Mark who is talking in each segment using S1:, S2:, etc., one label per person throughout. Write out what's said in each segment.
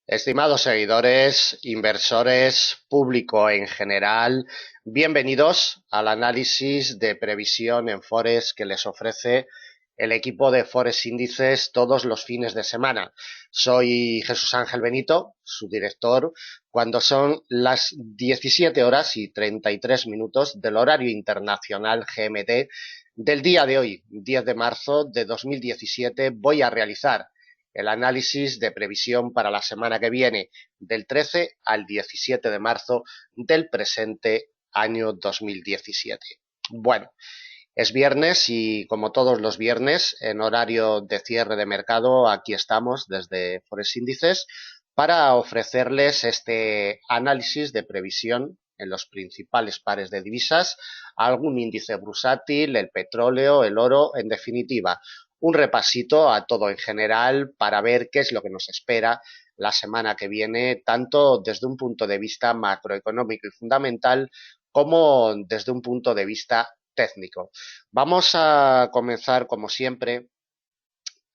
S1: Estimados seguidores, inversores, público en general, bienvenidos al análisis de previsión en Forex que les ofrece el equipo de Forex Índices todos los fines de semana. Soy Jesús Ángel Benito, su director, cuando son las 17 horas y 33 minutos del horario internacional GMT del día de hoy, 10 de marzo de 2017, voy a realizar el análisis de previsión para la semana que viene, del 13 al 17 de marzo del presente año 2017. Bueno, es viernes y como todos los viernes, en horario de cierre de mercado, aquí estamos desde Forex Índices para ofrecerles este análisis de previsión en los principales pares de divisas, algún índice bursátil, el petróleo, el oro, en definitiva, un repasito a todo en general para ver qué es lo que nos espera la semana que viene, tanto desde un punto de vista macroeconómico y fundamental como desde un punto de vista técnico. Vamos a comenzar, como siempre,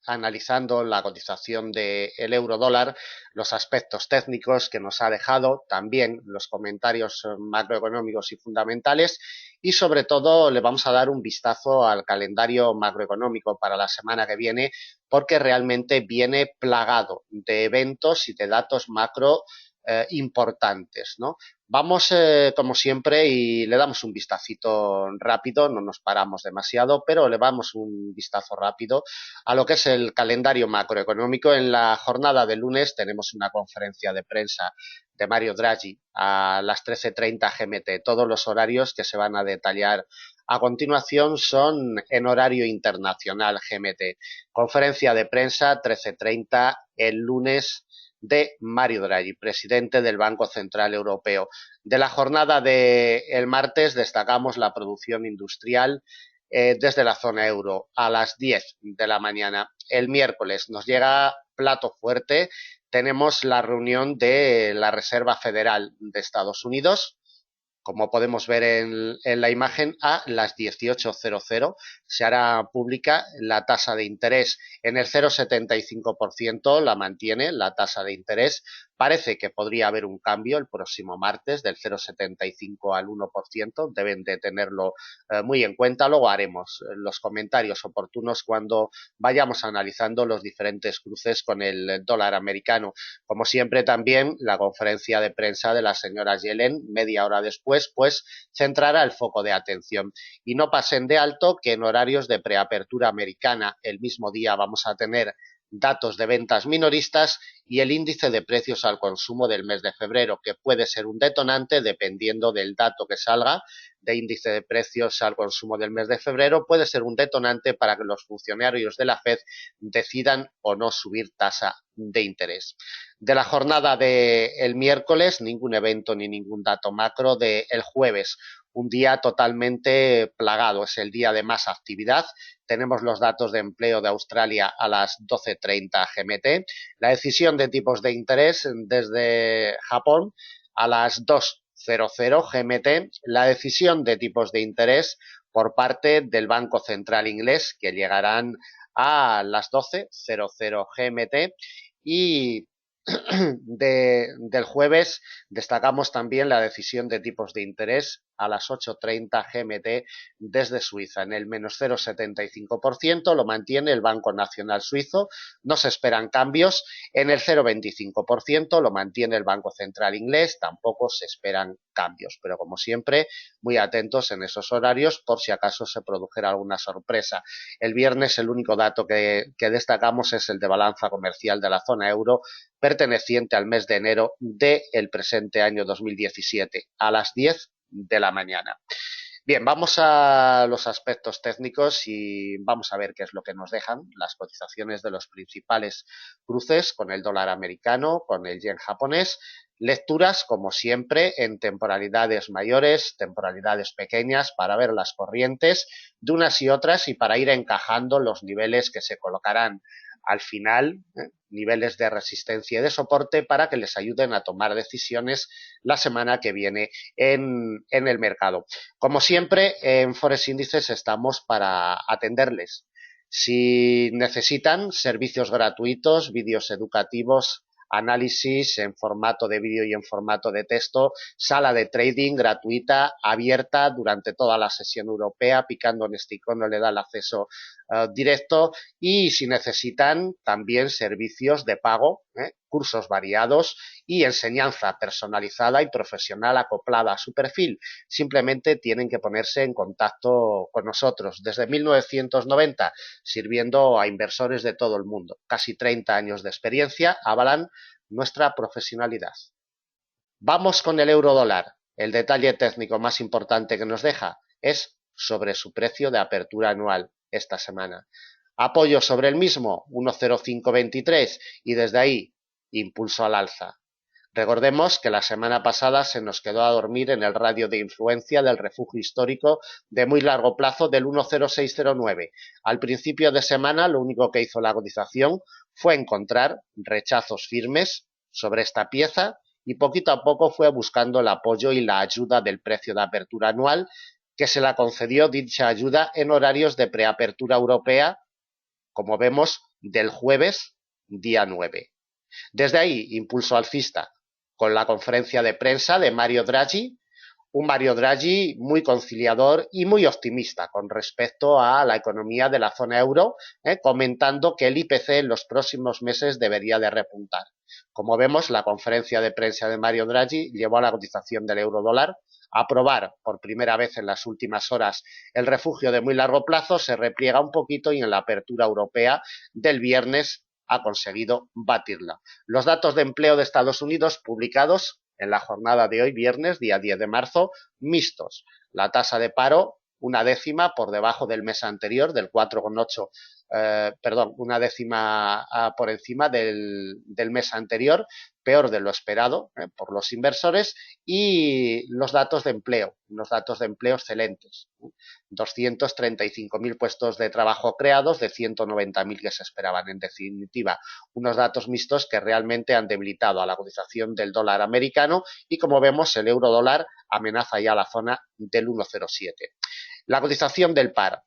S1: analizando la cotización del euro dólar, los aspectos técnicos que nos ha dejado, también los comentarios macroeconómicos y fundamentales y sobre todo le vamos a dar un vistazo al calendario macroeconómico para la semana que viene porque realmente viene plagado de eventos y de datos macro importantes, ¿no? Vamos, como siempre, y le damos un vistacito rápido, no nos paramos demasiado, pero le damos un vistazo rápido a lo que es el calendario macroeconómico. En la jornada de lunes tenemos una conferencia de prensa de Mario Draghi a las 13:30 GMT. Todos los horarios que se van a detallar a continuación son en horario internacional GMT. Conferencia de prensa 13:30 el lunes de Mario Draghi, presidente del Banco Central Europeo. De la jornada del martes destacamos la producción industrial desde la zona euro a las 10 de la mañana. El miércoles nos llega plato fuerte, tenemos la reunión de la Reserva Federal de Estados Unidos, como podemos ver en la imagen, a las 18:00 se hará pública la tasa de interés en el 0,75%, la mantiene la tasa de interés. Parece que podría haber un cambio el próximo martes del 0,75 al 1%, deben de tenerlo muy en cuenta. Luego haremos los comentarios oportunos cuando vayamos analizando los diferentes cruces con el dólar americano. Como siempre también la conferencia de prensa de la señora Yellen, media hora después, pues centrará el foco de atención. Y no pasen de alto que en horarios de preapertura americana el mismo día vamos a tener datos de ventas minoristas y el índice de precios al consumo del mes de febrero, que puede ser un detonante dependiendo del dato que salga de índice de precios al consumo del mes de febrero, puede ser un detonante para que los funcionarios de la FED decidan o no subir tasa de interés. De la jornada del miércoles, ningún evento ni ningún dato macro. Del jueves, un día totalmente plagado, es el día de más actividad. Tenemos los datos de empleo de Australia a las 12:30 GMT, la decisión de tipos de interés desde Japón a las 2:00 GMT, la decisión de tipos de interés por parte del Banco Central Inglés, que llegarán a las 12:00 GMT, y del jueves destacamos también la decisión de tipos de interés a las 8:30 GMT desde Suiza. En el menos 0,75% lo mantiene el Banco Nacional Suizo, no se esperan cambios. En el 0,25% lo mantiene el Banco Central Inglés, tampoco se esperan cambios, pero como siempre, muy atentos en esos horarios por si acaso se produjera alguna sorpresa. El viernes el único dato que destacamos es el de balanza comercial de la zona euro perteneciente al mes de enero del presente año 2017 a las 10 de la mañana. Bien, vamos a los aspectos técnicos y vamos a ver qué es lo que nos dejan las cotizaciones de los principales cruces con el dólar americano, con el yen japonés. Lecturas, como siempre, en temporalidades mayores, temporalidades pequeñas, para ver las corrientes de unas y otras y para ir encajando los niveles que se colocarán al final, niveles de resistencia y de soporte para que les ayuden a tomar decisiones la semana que viene en el mercado. Como siempre, en Forex Índices estamos para atenderles. Si necesitan servicios gratuitos, vídeos educativos, análisis en formato de vídeo y en formato de texto, sala de trading gratuita, abierta durante toda la sesión europea, picando en este icono le da el acceso directo, y si necesitan también servicios de pago, cursos variados y enseñanza personalizada y profesional acoplada a su perfil. Simplemente tienen que ponerse en contacto con nosotros. Desde 1990, sirviendo a inversores de todo el mundo. Casi 30 años de experiencia avalan nuestra profesionalidad. Vamos con el euro dólar. El detalle técnico más importante que nos deja es sobre su precio de apertura anual esta semana. Apoyo sobre el mismo, 1,0523, y desde ahí, impulso al alza. Recordemos que la semana pasada se nos quedó a dormir en el radio de influencia del refugio histórico de muy largo plazo del 1,0609. Al principio de semana lo único que hizo la cotización fue encontrar rechazos firmes sobre esta pieza y poquito a poco fue buscando el apoyo y la ayuda del precio de apertura anual, que se la concedió dicha ayuda en horarios de preapertura europea, como vemos, del jueves día 9. Desde ahí, impulso alcista, con la conferencia de prensa de Mario Draghi, un Mario Draghi muy conciliador y muy optimista con respecto a la economía de la zona euro, comentando que el IPC en los próximos meses debería de repuntar. Como vemos, la conferencia de prensa de Mario Draghi llevó a la cotización del euro dólar a aprobar por primera vez en las últimas horas el refugio de muy largo plazo, se repliega un poquito y en la apertura europea del viernes ha conseguido batirla. Los datos de empleo de Estados Unidos publicados en la jornada de hoy, viernes, día 10 de marzo, mixtos. La tasa de paro, una décima por debajo del mes anterior, del 4,8, una décima por encima del mes anterior, peor de lo esperado por los inversores, y los datos de empleo, unos datos de empleo excelentes. 235.000 puestos de trabajo creados de 190.000 que se esperaban. En definitiva, unos datos mixtos que realmente han debilitado a la cotización del dólar americano y, como vemos, el euro dólar amenaza ya la zona del 1,07. La cotización del par.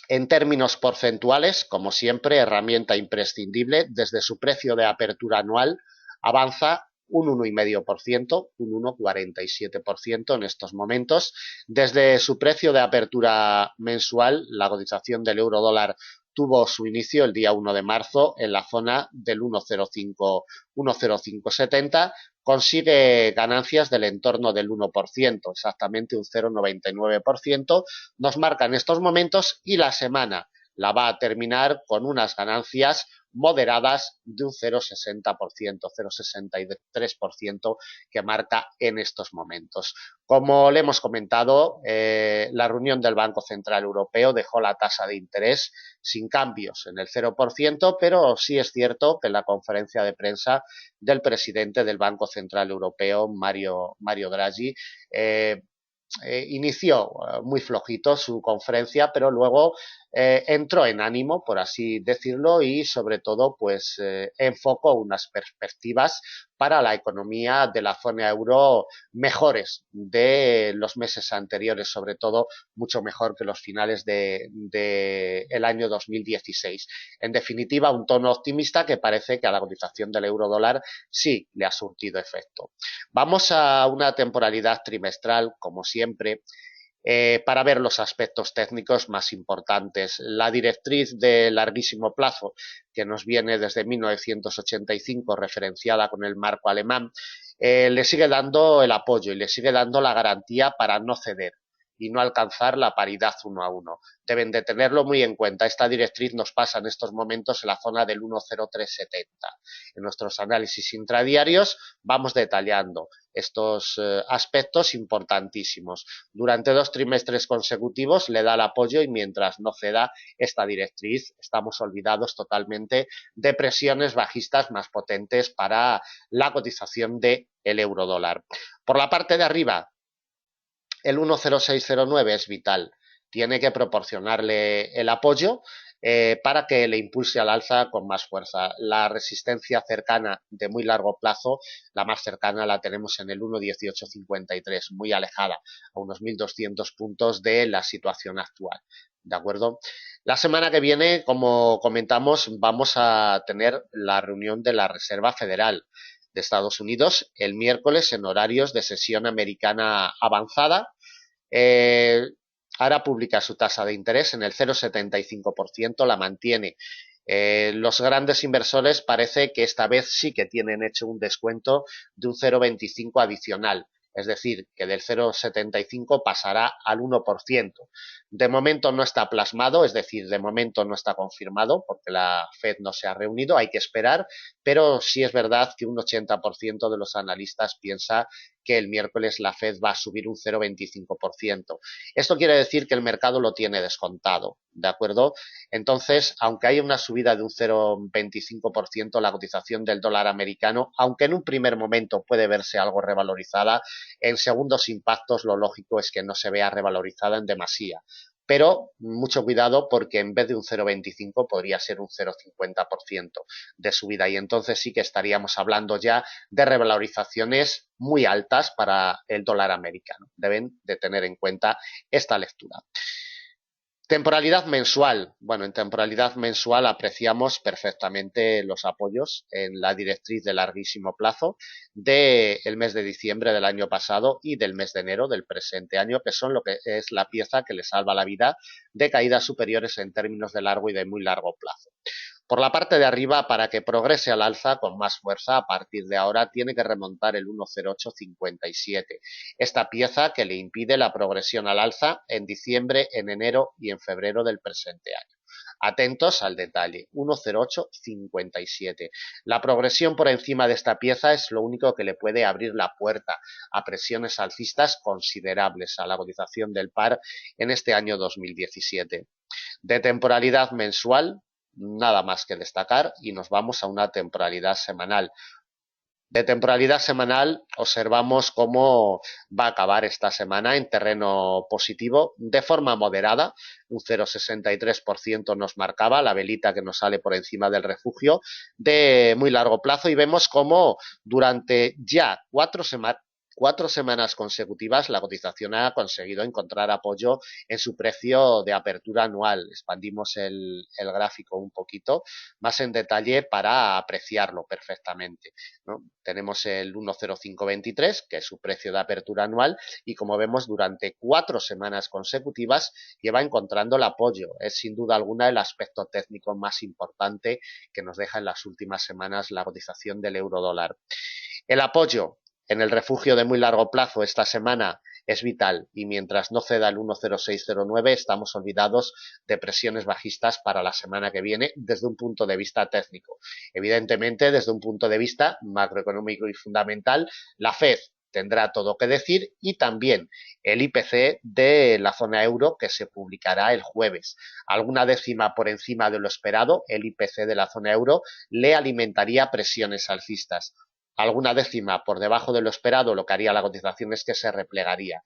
S1: En términos porcentuales, como siempre, herramienta imprescindible, desde su precio de apertura anual avanza un 1,5%, un 1,47% en estos momentos. Desde su precio de apertura mensual, la cotización del euro dólar tuvo su inicio el día 1 de marzo en la zona del 1,0570, consigue ganancias del entorno del 1%, exactamente un 0,99%, nos marca en estos momentos, y la semana la va a terminar con unas ganancias moderadas de un 0,60%, 0,63% que marca en estos momentos. Como le hemos comentado, la reunión del Banco Central Europeo dejó la tasa de interés sin cambios en el 0%, pero sí es cierto que en la conferencia de prensa del presidente del Banco Central Europeo, Mario Draghi, inició muy flojito su conferencia, pero luego entró en ánimo, por así decirlo, y sobre todo pues enfocó unas perspectivas para la economía de la zona euro mejores de los meses anteriores, sobre todo mucho mejor que los finales de el año 2016. En definitiva, un tono optimista que parece que a la cotización del euro dólar sí le ha surtido efecto. Vamos a una temporalidad trimestral, como siempre, para ver los aspectos técnicos más importantes. La directriz de larguísimo plazo, que nos viene desde 1985, referenciada con el marco alemán, le sigue dando el apoyo y le sigue dando la garantía para no ceder y no alcanzar la paridad 1 a 1. Deben de tenerlo muy en cuenta. Esta directriz nos pasa en estos momentos en la zona del 1,0370. En nuestros análisis intradiarios vamos detallando estos aspectos importantísimos. Durante 2 trimestres consecutivos le da el apoyo y mientras no ceda esta directriz estamos olvidados totalmente de presiones bajistas más potentes para la cotización del euro dólar. Por la parte de arriba, el 1,0609 es vital, tiene que proporcionarle el apoyo para que le impulse al alza con más fuerza. La resistencia cercana de muy largo plazo, la más cercana la tenemos en el 1,1853, muy alejada, a unos 1.200 puntos de la situación actual. ¿De acuerdo? La semana que viene, como comentamos, vamos a tener la reunión de la Reserva Federal de Estados Unidos el miércoles en horarios de sesión americana avanzada. Eh, Ahora publica su tasa de interés en el 0,75%, la mantiene. Los grandes inversores parece que esta vez sí que tienen hecho un descuento de un 0,25 adicional, es decir, que del 0,75 pasará al 1%. De momento no está plasmado, es decir, de momento no está confirmado porque la Fed no se ha reunido, hay que esperar, pero sí es verdad que un 80% de los analistas piensa que el miércoles la Fed va a subir un 0,25%. Esto quiere decir que el mercado lo tiene descontado, ¿de acuerdo? Entonces, aunque haya una subida de un 0,25% la cotización del dólar americano, aunque en un primer momento puede verse algo revalorizada, en segundos impactos lo lógico es que no se vea revalorizada en demasía. Pero mucho cuidado porque en vez de un 0,25 podría ser un 0,50% de subida y entonces sí que estaríamos hablando ya de revalorizaciones muy altas para el dólar americano. Deben de tener en cuenta esta lectura. Temporalidad mensual. Bueno, en temporalidad mensual apreciamos perfectamente los apoyos en la directriz de larguísimo plazo del mes de diciembre del año pasado y del mes de enero del presente año, que son lo que es la pieza que le salva la vida de caídas superiores en términos de largo y de muy largo plazo. Por la parte de arriba, para que progrese al alza con más fuerza, a partir de ahora tiene que remontar el 10857. Esta pieza que le impide la progresión al alza en diciembre, en enero y en febrero del presente año. Atentos al detalle, 10857. La progresión por encima de esta pieza es lo único que le puede abrir la puerta a presiones alcistas considerables a la cotización del par en este año 2017. De temporalidad mensual, nada más que destacar y nos vamos a una temporalidad semanal. De temporalidad semanal observamos cómo va a acabar esta semana en terreno positivo de forma moderada, un 0,63% nos marcaba la velita que nos sale por encima del refugio de muy largo plazo y vemos cómo durante ya 4 semanas consecutivas la cotización ha conseguido encontrar apoyo en su precio de apertura anual. Expandimos el gráfico un poquito más en detalle para apreciarlo perfectamente, ¿no? Tenemos el 1,0523, que es su precio de apertura anual, y como vemos durante 4 semanas consecutivas lleva encontrando el apoyo. Es sin duda alguna el aspecto técnico más importante que nos deja en las últimas semanas la cotización del euro dólar. El apoyo en el refugio de muy largo plazo esta semana es vital y mientras no ceda el 1,0609 estamos olvidados de presiones bajistas para la semana que viene desde un punto de vista técnico. Evidentemente, desde un punto de vista macroeconómico y fundamental, la Fed tendrá todo que decir y también el IPC de la zona euro que se publicará el jueves. Alguna décima por encima de lo esperado, el IPC de la zona euro le alimentaría presiones alcistas. Alguna décima por debajo de lo esperado, lo que haría la cotización es que se replegaría.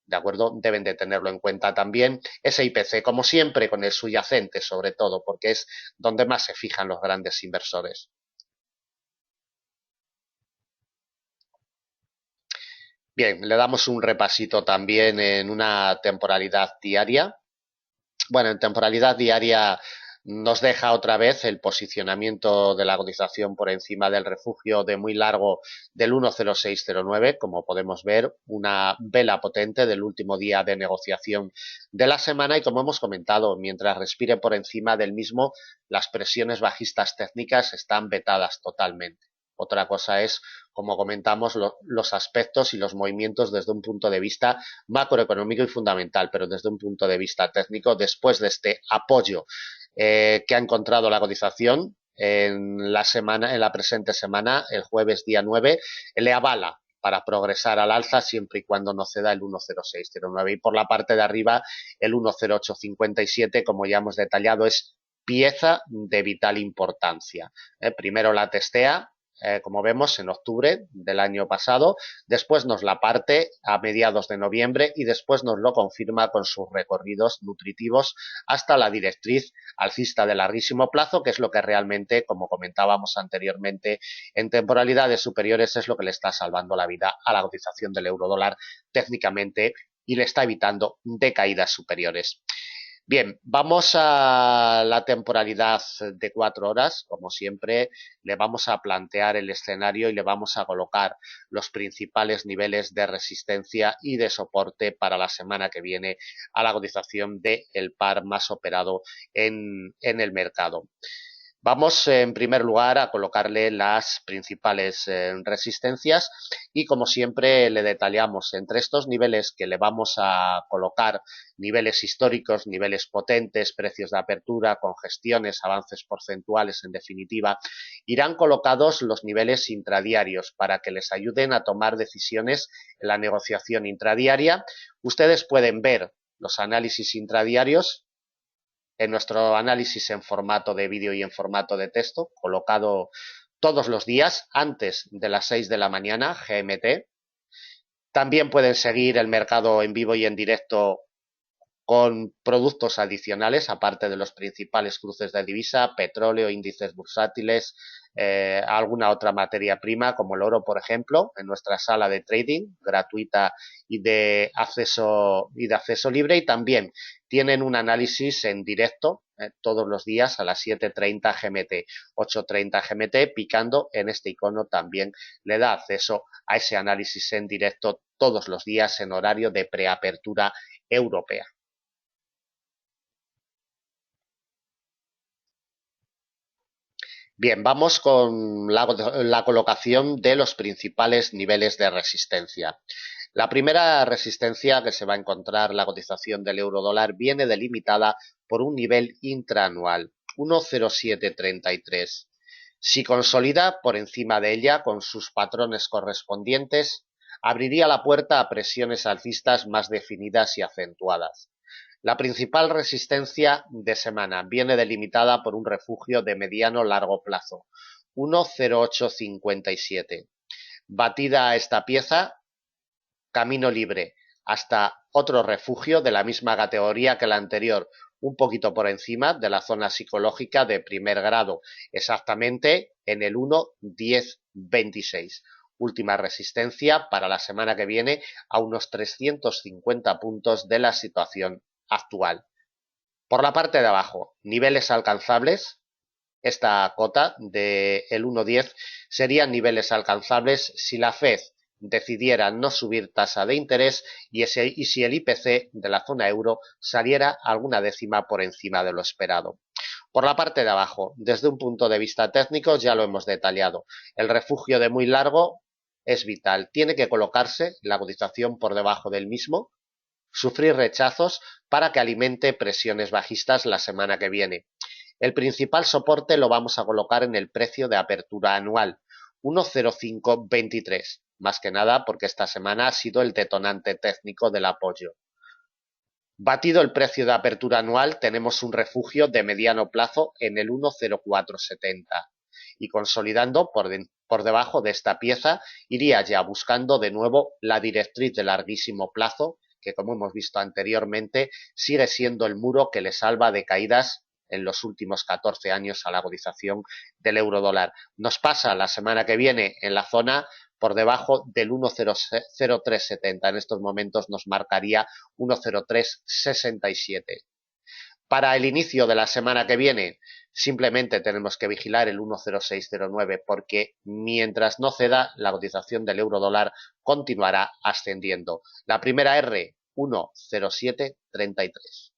S1: ¿De acuerdo? Deben de tenerlo en cuenta también ese IPC, como siempre, con el subyacente, sobre todo, porque es donde más se fijan los grandes inversores. Bien, le damos un repasito también en una temporalidad diaria. Bueno, en temporalidad diaria nos deja otra vez el posicionamiento de la cotización por encima del refugio de muy largo del 10609, como podemos ver, una vela potente del último día de negociación de la semana y como hemos comentado, mientras respire por encima del mismo, las presiones bajistas técnicas están vetadas totalmente. Otra cosa es, como comentamos, los aspectos y los movimientos desde un punto de vista macroeconómico y fundamental, pero desde un punto de vista técnico, después de este apoyo que ha encontrado la cotización en la presente semana, el jueves día 9, le avala para progresar al alza siempre y cuando no ceda el 10609 y por la parte de arriba el 10857, como ya hemos detallado, es pieza de vital importancia. Primero la testea, como vemos, en octubre del año pasado, después nos la parte a mediados de noviembre y después nos lo confirma con sus recorridos nutritivos hasta la directriz alcista de larguísimo plazo, que es lo que realmente, como comentábamos anteriormente, en temporalidades superiores es lo que le está salvando la vida a la cotización del euro dólar técnicamente y le está evitando decaídas superiores. Bien, vamos a la temporalidad de 4 horas. Como siempre, le vamos a plantear el escenario y le vamos a colocar los principales niveles de resistencia y de soporte para la semana que viene a la cotización del par más operado en el mercado. Vamos en primer lugar a colocarle las principales resistencias y como siempre le detallamos entre estos niveles que le vamos a colocar niveles históricos, niveles potentes, precios de apertura, congestiones, avances porcentuales en definitiva, irán colocados los niveles intradiarios para que les ayuden a tomar decisiones en la negociación intradiaria. Ustedes pueden ver los análisis intradiarios en nuestro análisis en formato de vídeo y en formato de texto, colocado todos los días antes de las 6 de la mañana, GMT. También pueden seguir el mercado en vivo y en directo con productos adicionales, aparte de los principales cruces de divisa, petróleo, índices bursátiles, alguna otra materia prima, como el oro, por ejemplo, en nuestra sala de trading gratuita y de acceso libre, y también tienen un análisis en directo todos los días a las 7:30 GMT, 8:30 GMT, picando en este icono también le da acceso a ese análisis en directo todos los días en horario de preapertura europea. Bien, vamos con la colocación de los principales niveles de resistencia. La primera resistencia que se va a encontrar la cotización del euro dólar viene delimitada por un nivel intraanual, 1,0733. Si consolida por encima de ella con sus patrones correspondientes, abriría la puerta a presiones alcistas más definidas y acentuadas. La principal resistencia de semana viene delimitada por un refugio de mediano-largo plazo, 1,0857. Batida esta pieza, camino libre hasta otro refugio de la misma categoría que la anterior, un poquito por encima de la zona psicológica de primer grado, exactamente en el 1,1026. Última resistencia para la semana que viene a unos 350 puntos de la situación actual. Por la parte de abajo, niveles alcanzables. Esta cota del 1,10 serían niveles alcanzables si la Fed decidiera no subir tasa de interés y si el IPC de la zona euro saliera alguna décima por encima de lo esperado. Por la parte de abajo, desde un punto de vista técnico, ya lo hemos detallado. El refugio de muy largo es vital. Tiene que colocarse la cotización por debajo del mismo, sufrir rechazos para que alimente presiones bajistas la semana que viene. El principal soporte lo vamos a colocar en el precio de apertura anual, 1,0523, más que nada porque esta semana ha sido el detonante técnico del apoyo. Batido el precio de apertura anual, tenemos un refugio de mediano plazo en el 1,0470 y consolidando por debajo de esta pieza iría ya buscando de nuevo la directriz de larguísimo plazo, que como hemos visto anteriormente sigue siendo el muro que le salva de caídas en los últimos 14 años a la cotización del euro dólar. Nos pasa la semana que viene en la zona por debajo del 1,0370. En estos momentos nos marcaría 1,0367. Para el inicio de la semana que viene, simplemente tenemos que vigilar el 1,0609 porque mientras no ceda, la cotización del euro dólar continuará ascendiendo. La primera R, 1,0733.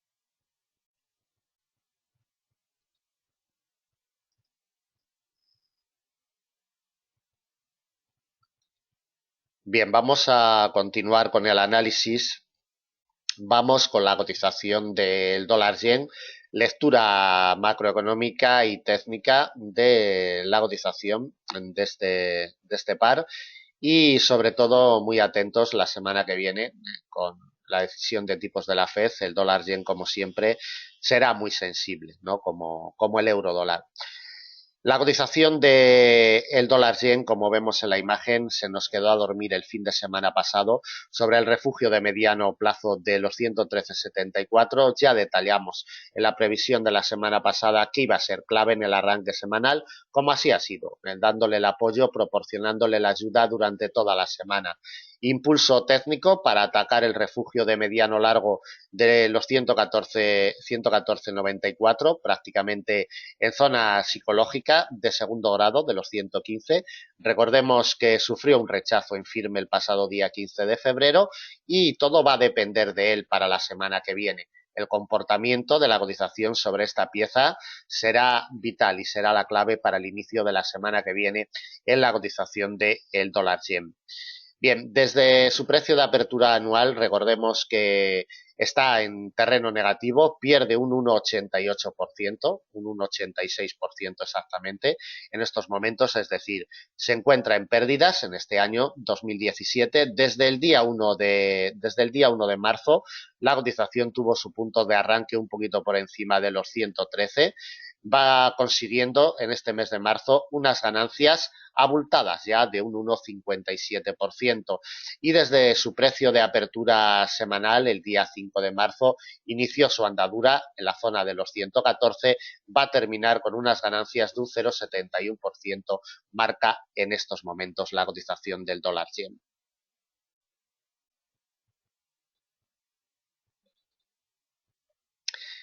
S1: Bien, vamos a continuar con el análisis. Vamos con la cotización del dólar yen, lectura macroeconómica y técnica de la cotización de este par y sobre todo muy atentos la semana que viene con la decisión de tipos de la Fed. El dólar yen, como siempre, será muy sensible, ¿no? Como el euro dólar. La cotización del dólar yen, como vemos en la imagen, se nos quedó a dormir el fin de semana pasado sobre el refugio de mediano plazo de los 113,74. Ya detallamos en la previsión de la semana pasada que iba a ser clave en el arranque semanal, como así ha sido, dándole el apoyo, proporcionándole la ayuda durante toda la semana. impulso técnico para atacar el refugio de mediano largo de los 114,94, prácticamente en zona psicológica de segundo grado de los 115. Recordemos que sufrió un rechazo en firme el pasado día 15 de febrero y todo va a depender de él para la semana que viene. El comportamiento de la cotización sobre esta pieza será vital y será la clave para el inicio de la semana que viene en la cotización del dólar yen. Bien, desde su precio de apertura anual, recordemos que está en terreno negativo, pierde un 1,88%, un 1,86% exactamente en estos momentos, es decir, se encuentra en pérdidas en este año 2017. Desde el día 1 de marzo, la cotización tuvo su punto de arranque un poquito por encima de los 113, va consiguiendo en este mes de marzo unas ganancias abultadas ya de un 1,57% y desde su precio de apertura semanal el día 5 de marzo inició su andadura en la zona de los 114, va a terminar con unas ganancias de un 0,71%, marca en estos momentos la cotización del dólar yen.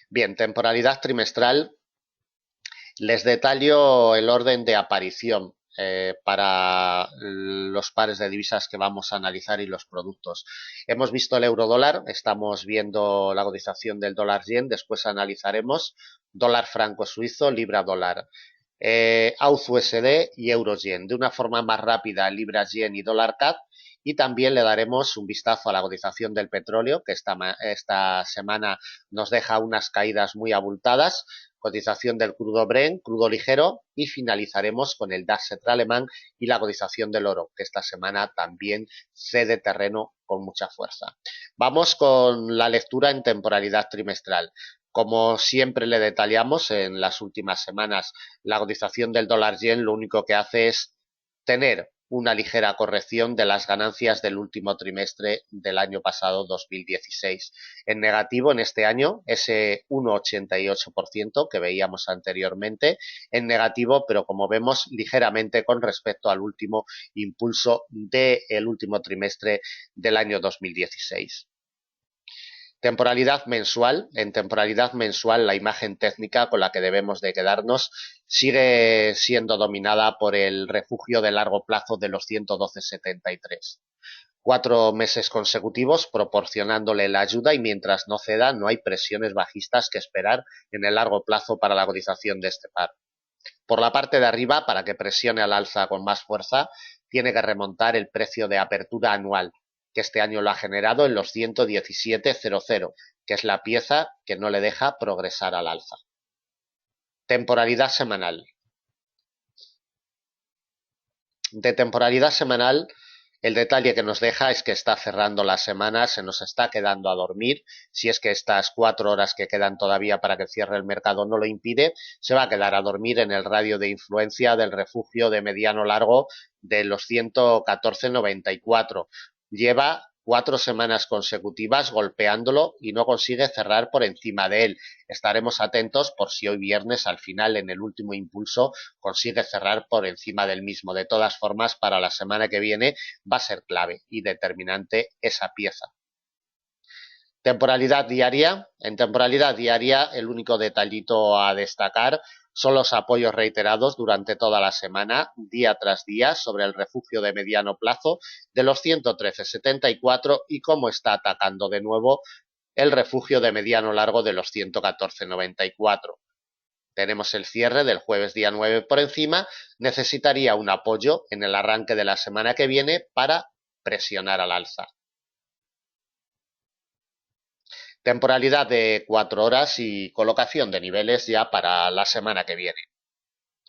S1: Bien, temporalidad trimestral. Les detallo el orden de aparición para los pares de divisas que vamos a analizar y los productos. Hemos visto el euro dólar, estamos viendo la cotización del dólar yen, después analizaremos dólar franco suizo, libra dólar, AUD USD y euro yen. De una forma más rápida, libra yen y dólar CAD. Y también le daremos un vistazo a la cotización del petróleo, que esta semana nos deja unas caídas muy abultadas, cotización del crudo Brent, crudo ligero, y finalizaremos con el DAX alemán y la cotización del oro, que esta semana también cede terreno con mucha fuerza. Vamos con la lectura en temporalidad trimestral. Como siempre le detallamos en las últimas semanas, la cotización del dólar yen lo único que hace es tener una ligera corrección de las ganancias del último trimestre del año pasado 2016. En negativo en este año, ese 1,88% que veíamos anteriormente, en negativo, pero como vemos, ligeramente con respecto al último impulso del último trimestre del año 2016. Temporalidad mensual. En temporalidad mensual, la imagen técnica con la que debemos de quedarnos sigue siendo dominada por el refugio de largo plazo de los 112,73. 4 meses consecutivos proporcionándole la ayuda y mientras no ceda no hay presiones bajistas que esperar en el largo plazo para la cotización de este par. Por la parte de arriba, para que presione al alza con más fuerza, tiene que remontar el precio de apertura anual, que este año lo ha generado en los 117,00, que es la pieza que no le deja progresar al alza. Temporalidad semanal. De temporalidad semanal, el detalle que nos deja es que está cerrando la semana, se nos está quedando a dormir. Si es que estas 4 horas que quedan todavía para que cierre el mercado no lo impide, se va a quedar a dormir en el radio de influencia del refugio de mediano largo de los 114,94. Lleva 4 semanas consecutivas golpeándolo y no consigue cerrar por encima de él. Estaremos atentos por si hoy viernes al final en el último impulso consigue cerrar por encima del mismo. De todas formas, para la semana que viene va a ser clave y determinante esa pieza. Temporalidad diaria. En temporalidad diaria, el único detallito a destacar son los apoyos reiterados durante toda la semana, día tras día, sobre el refugio de mediano plazo de los 113,74 y cómo está atacando de nuevo el refugio de mediano largo de los 114,94. Tenemos el cierre del jueves día 9 por encima, necesitaría un apoyo en el arranque de la semana que viene para presionar al alza. Temporalidad de 4 horas y colocación de niveles ya para la semana que viene.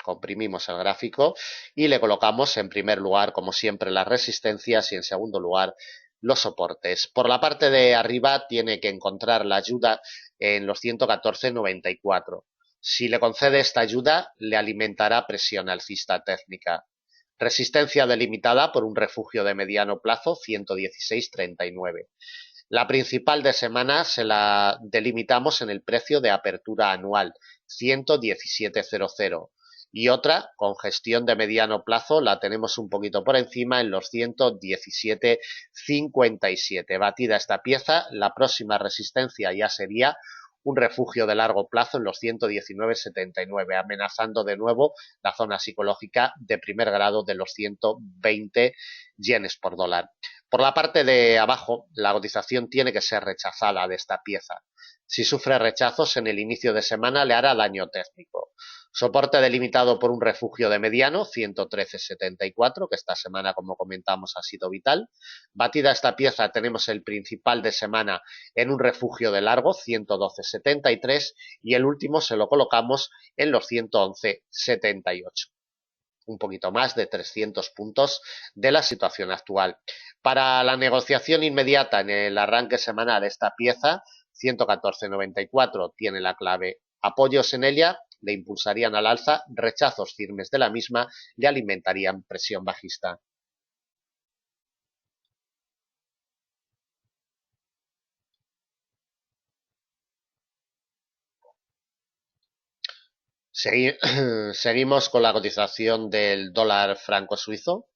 S1: Comprimimos el gráfico y le colocamos en primer lugar, como siempre, las resistencias y en segundo lugar los soportes. Por la parte de arriba tiene que encontrar la ayuda en los 114,94. Si le concede esta ayuda, le alimentará presión alcista técnica. Resistencia delimitada por un refugio de mediano plazo, 116,39. La principal de semana se la delimitamos en el precio de apertura anual, 117,00. y otra con gestión de mediano plazo la tenemos un poquito por encima en los 117,57. Batida esta pieza, la próxima resistencia ya sería un refugio de largo plazo en los 119,79, amenazando de nuevo la zona psicológica de primer grado de los 120 yenes por dólar. Por la parte de abajo, la cotización tiene que ser rechazada de esta pieza. Si sufre rechazos en el inicio de semana, le hará daño técnico. Soporte delimitado por un refugio de mediano, 113,74, que esta semana, como comentamos, ha sido vital. Batida esta pieza, tenemos el principal de semana en un refugio de largo, 112,73, y el último se lo colocamos en los 111,78. Un poquito más de 300 puntos de la situación actual. Para la negociación inmediata en el arranque semanal, esta pieza, 114,94, tiene la clave. Apoyos en ella le impulsarían al alza, rechazos firmes de la misma le alimentarían presión bajista. Seguimos con la cotización del dólar franco suizo.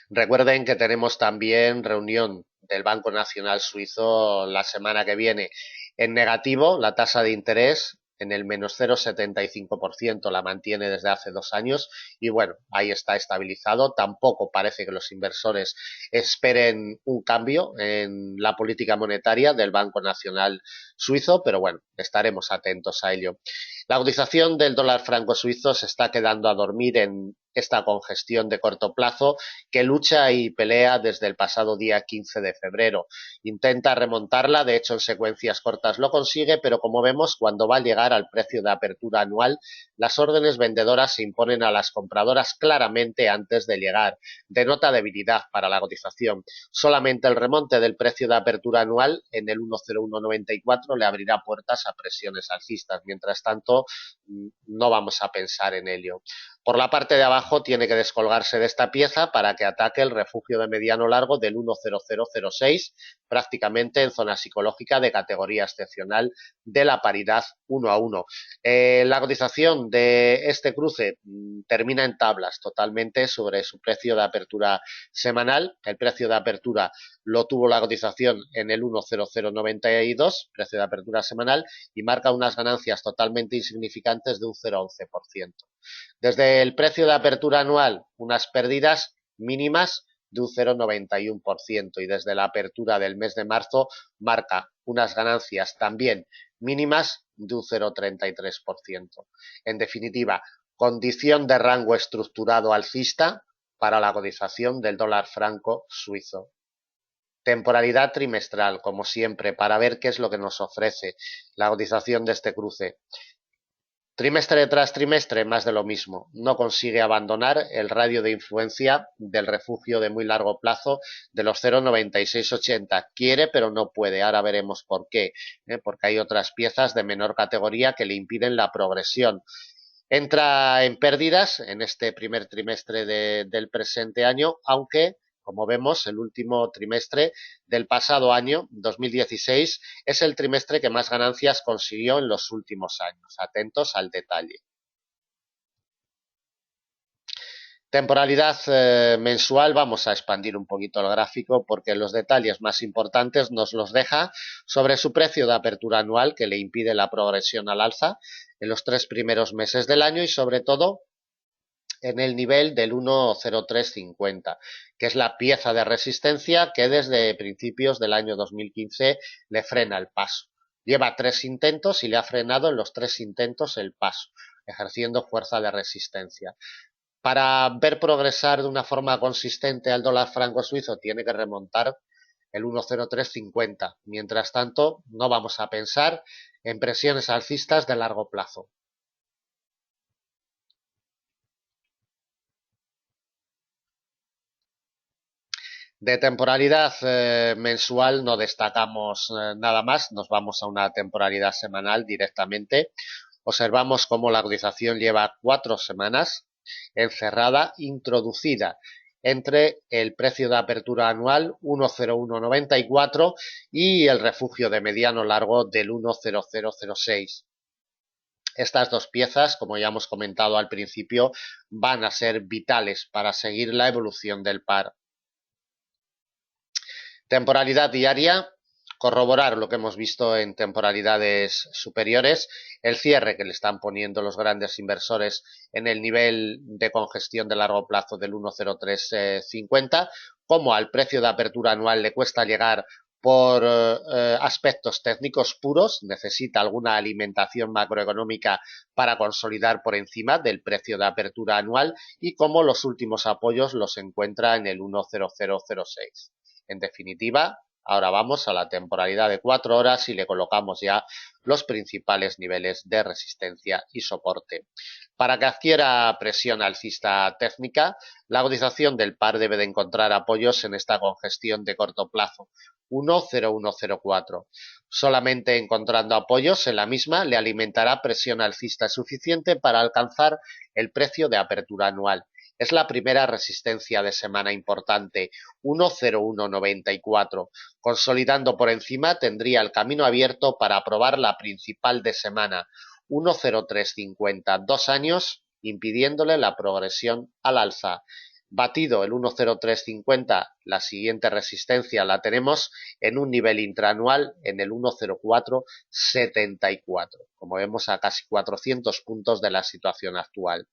S1: Recuerden que tenemos también reunión del Banco Nacional Suizo la semana que viene en negativo. La tasa de interés en el menos 0,75% la mantiene desde hace 2 años y bueno, ahí está estabilizado. Tampoco parece que los inversores esperen un cambio en la política monetaria del Banco Nacional Suizo, pero bueno, estaremos atentos a ello. La cotización del dólar franco suizo se está quedando a dormir en esta congestión de corto plazo que lucha y pelea desde el pasado día 15 de febrero. Intenta remontarla, de hecho en secuencias cortas lo consigue, pero como vemos, cuando va a llegar al precio de apertura anual, las órdenes vendedoras se imponen a las compradoras claramente antes de llegar. Denota debilidad para la cotización. Solamente el remonte del precio de apertura anual en el 1,0194 le abrirá puertas a presiones alcistas. Mientras tanto, no vamos a pensar en ello. Por la parte de abajo tiene que descolgarse de esta pieza para que ataque el refugio de mediano largo del 1,0006, prácticamente en zona psicológica de categoría excepcional de la paridad 1 a 1. La cotización de este cruce termina en tablas totalmente sobre su precio de apertura semanal. El precio de apertura lo tuvo la cotización en el 1,0092, precio de apertura semanal, y marca unas ganancias totalmente insignificantes de un 0,11%. Desde el precio de apertura anual, unas pérdidas mínimas de un 0,91% y desde la apertura del mes de marzo marca unas ganancias también mínimas de un 0,33%. En definitiva, condición de rango estructurado alcista para la cotización del dólar franco suizo. Temporalidad trimestral, como siempre, para ver qué es lo que nos ofrece la cotización de este cruce. Trimestre tras trimestre, más de lo mismo. No consigue abandonar el radio de influencia del refugio de muy largo plazo de los 0,9680. Quiere, pero no puede. Ahora veremos por qué. Porque hay otras piezas de menor categoría que le impiden la progresión. Entra en pérdidas en este primer trimestre del presente año, aunque, como vemos, el último trimestre del pasado año, 2016, es el trimestre que más ganancias consiguió en los últimos años. Atentos al detalle. Temporalidad mensual, vamos a expandir un poquito el gráfico porque los detalles más importantes nos los deja sobre su precio de apertura anual que le impide la progresión al alza en los 3 primeros meses del año y sobre todo en el nivel del 1,0350, que es la pieza de resistencia que desde principios del año 2015 le frena el paso. Lleva 3 intentos y le ha frenado en los 3 intentos el paso, ejerciendo fuerza de resistencia. Para ver progresar de una forma consistente al dólar franco suizo tiene que remontar el 1,0350. Mientras tanto, no vamos a pensar en presiones alcistas de largo plazo. De temporalidad mensual no destacamos nada más, nos vamos a una temporalidad semanal directamente. Observamos cómo la cotización lleva 4 semanas encerrada, introducida entre el precio de apertura anual 1,0194 y el refugio de mediano largo del 1,0006. Estas dos piezas, como ya hemos comentado al principio, van a ser vitales para seguir la evolución del par. Temporalidad diaria, corroborar lo que hemos visto en temporalidades superiores, el cierre que le están poniendo los grandes inversores en el nivel de congestión de largo plazo del 1,0350, como al precio de apertura anual le cuesta llegar por aspectos técnicos puros, necesita alguna alimentación macroeconómica para consolidar por encima del precio de apertura anual, y como los últimos apoyos los encuentra en el 1,0006. En definitiva, ahora vamos a la temporalidad de 4 horas y le colocamos ya los principales niveles de resistencia y soporte. Para que adquiera presión alcista técnica, la cotización del par debe de encontrar apoyos en esta congestión de corto plazo, 1,0104. Solamente encontrando apoyos en la misma le alimentará presión alcista suficiente para alcanzar el precio de apertura anual. Es la primera resistencia de semana importante, 1,0194. Consolidando por encima tendría el camino abierto para aprobar la principal de semana, 1,0350, 2 años impidiéndole la progresión al alza. Batido el 1,0350, la siguiente resistencia la tenemos en un nivel intraanual en el 1,0474, como vemos a casi 400 puntos de la situación actual.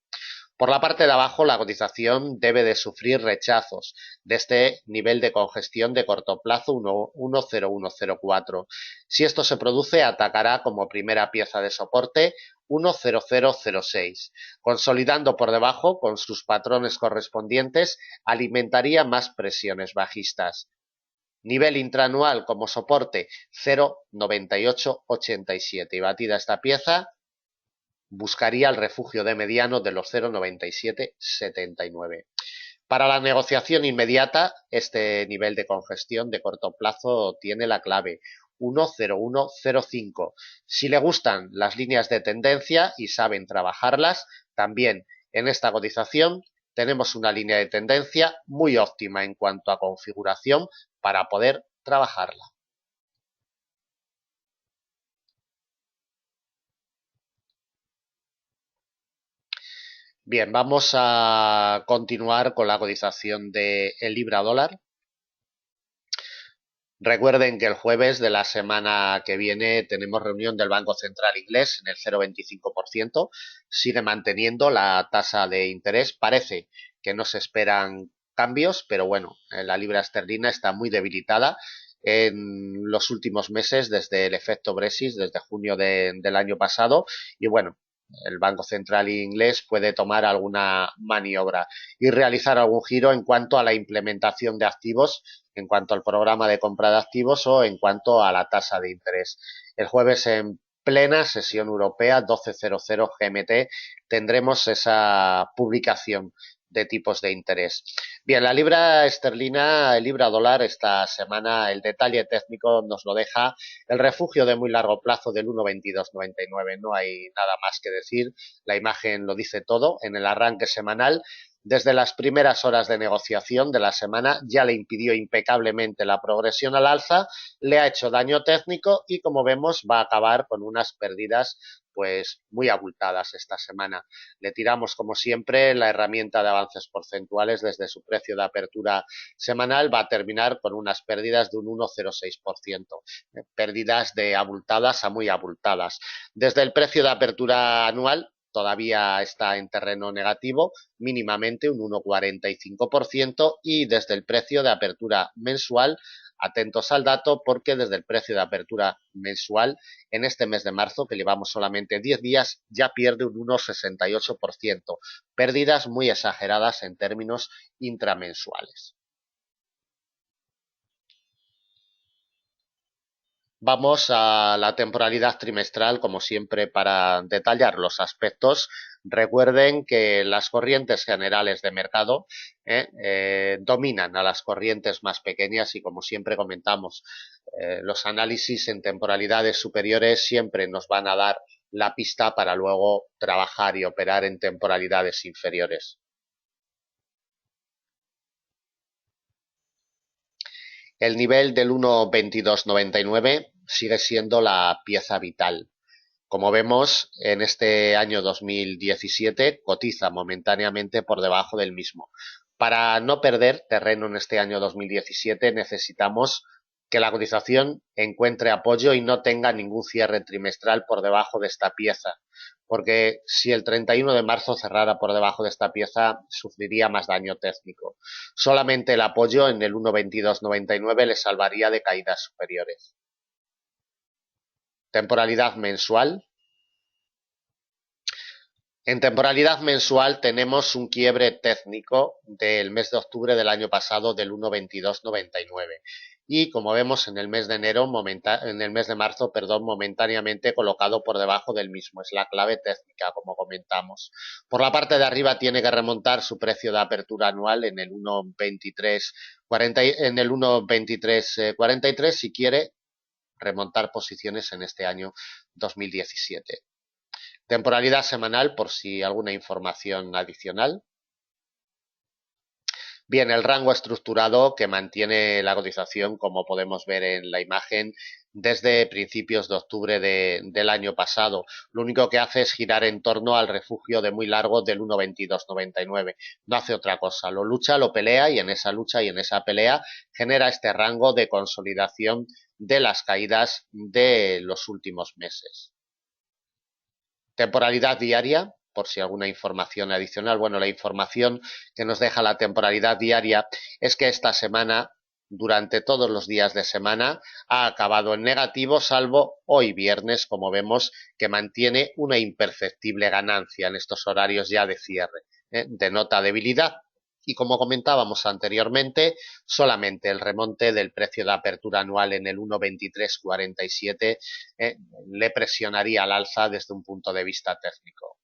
S1: Por la parte de abajo, la cotización debe de sufrir rechazos de este nivel de congestión de corto plazo 1,0104. Si esto se produce, atacará como primera pieza de soporte 1,0006. Consolidando por debajo con sus patrones correspondientes, alimentaría más presiones bajistas. Nivel intraanual como soporte 0,9887. Y batida esta pieza, buscaría el refugio de mediano de los 0,9779. Para la negociación inmediata, este nivel de congestión de corto plazo tiene la clave 1,0105. Si le gustan las líneas de tendencia y saben trabajarlas, también en esta cotización tenemos una línea de tendencia muy óptima en cuanto a configuración para poder trabajarla. Bien, vamos a continuar con la cotización del libra dólar. Recuerden que el jueves de la semana que viene tenemos reunión del Banco Central Inglés en el 0,25%. Sigue manteniendo la tasa de interés. Parece que no se esperan cambios, pero bueno, la libra esterlina está muy debilitada en los últimos meses desde el efecto Brexit, desde junio del año pasado, y bueno, el Banco Central inglés puede tomar alguna maniobra y realizar algún giro en cuanto a la implementación de activos, en cuanto al programa de compra de activos o en cuanto a la tasa de interés. El jueves en plena sesión europea, 12:00 GMT, tendremos esa publicación de tipos de interés. Bien, la libra esterlina, el libra dólar, esta semana el detalle técnico nos lo deja el refugio de muy largo plazo del 1,2299. No hay nada más que decir, la imagen lo dice todo. En el arranque semanal, desde las primeras horas de negociación de la semana, ya le impidió impecablemente la progresión al alza, le ha hecho daño técnico y, como vemos, va a acabar con unas pérdidas pues muy abultadas esta semana. Le tiramos, como siempre, la herramienta de avances porcentuales desde su precio de apertura semanal, va a terminar con unas pérdidas de un 1,06%. Pérdidas de abultadas a muy abultadas. Desde el precio de apertura anual, todavía está en terreno negativo, mínimamente un 1,45%, y desde el precio de apertura mensual, atentos al dato, porque desde el precio de apertura mensual en este mes de marzo, que llevamos solamente 10 días, ya pierde un 1,68%, pérdidas muy exageradas en términos intramensuales. Vamos a la temporalidad trimestral, como siempre, para detallar los aspectos. Recuerden que las corrientes generales de mercado dominan a las corrientes más pequeñas y, como siempre comentamos, los análisis en temporalidades superiores siempre nos van a dar la pista para luego trabajar y operar en temporalidades inferiores. El nivel del 1,2299 sigue siendo la pieza vital. Como vemos, en este año 2017 cotiza momentáneamente por debajo del mismo. Para no perder terreno en este año 2017 necesitamos que la cotización encuentre apoyo y no tenga ningún cierre trimestral por debajo de esta pieza, porque si el 31 de marzo cerrara por debajo de esta pieza sufriría más daño técnico. Solamente el apoyo en el 1.2299 le salvaría de caídas superiores. Temporalidad mensual. En temporalidad mensual tenemos un quiebre técnico del mes de octubre del año pasado del 1.2299 y como vemos en el mes de enero, en el mes de marzo, perdón, momentáneamente colocado por debajo del mismo. Es la clave técnica, como comentamos. Por la parte de arriba tiene que remontar su precio de apertura anual en el 1.2343 si quiere remontar posiciones en este año 2017. Temporalidad semanal por si alguna información adicional. Bien, el rango estructurado que mantiene la cotización, como podemos ver en la imagen, desde principios de octubre del año pasado. Lo único que hace es girar en torno al refugio de muy largo del 1.2299. No hace otra cosa, lo lucha, lo pelea y en esa lucha y en esa pelea genera este rango de consolidación de las caídas de los últimos meses. Temporalidad diaria, por si alguna información adicional. Bueno, la información que nos deja la temporalidad diaria es que esta semana, durante todos los días de semana, ha acabado en negativo, salvo hoy viernes, como vemos, que mantiene una imperceptible ganancia en estos horarios ya de cierre. Denota debilidad. Y como comentábamos anteriormente, solamente el remonte del precio de apertura anual en el 1.2347 le presionaría al alza desde un punto de vista técnico.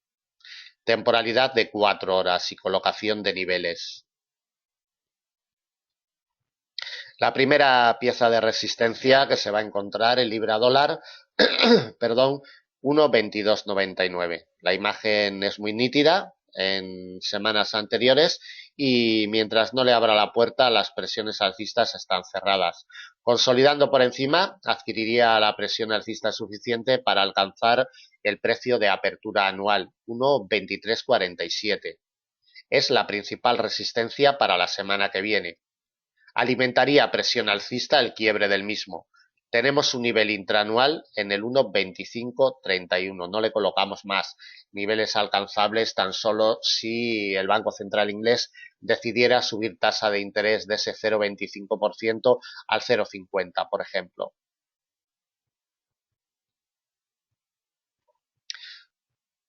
S1: Temporalidad de 4 horas y colocación de niveles. La primera pieza de resistencia que se va a encontrar el libra dólar, perdón, 1.2299. La imagen es muy nítida en semanas anteriores y mientras no le abra la puerta las presiones alcistas están cerradas. Consolidando por encima adquiriría la presión alcista suficiente para alcanzar el precio de apertura anual 1.2347. Es la principal resistencia para la semana que viene. Alimentaría presión alcista el quiebre del mismo. Tenemos un nivel intraanual en el 1.2531, no le colocamos más niveles alcanzables tan solo si el Banco Central inglés decidiera subir tasa de interés de ese 0,25% al 0,50, por ejemplo.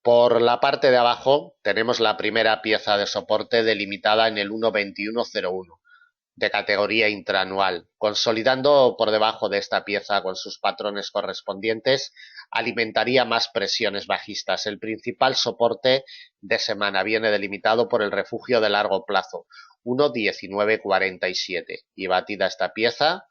S1: Por la parte de abajo tenemos la primera pieza de soporte delimitada en el 1.2101. De categoría intraanual, consolidando por debajo de esta pieza con sus patrones correspondientes, alimentaría más presiones bajistas. El principal soporte de semana viene delimitado por el refugio de largo plazo, 1.1947, y batida esta pieza,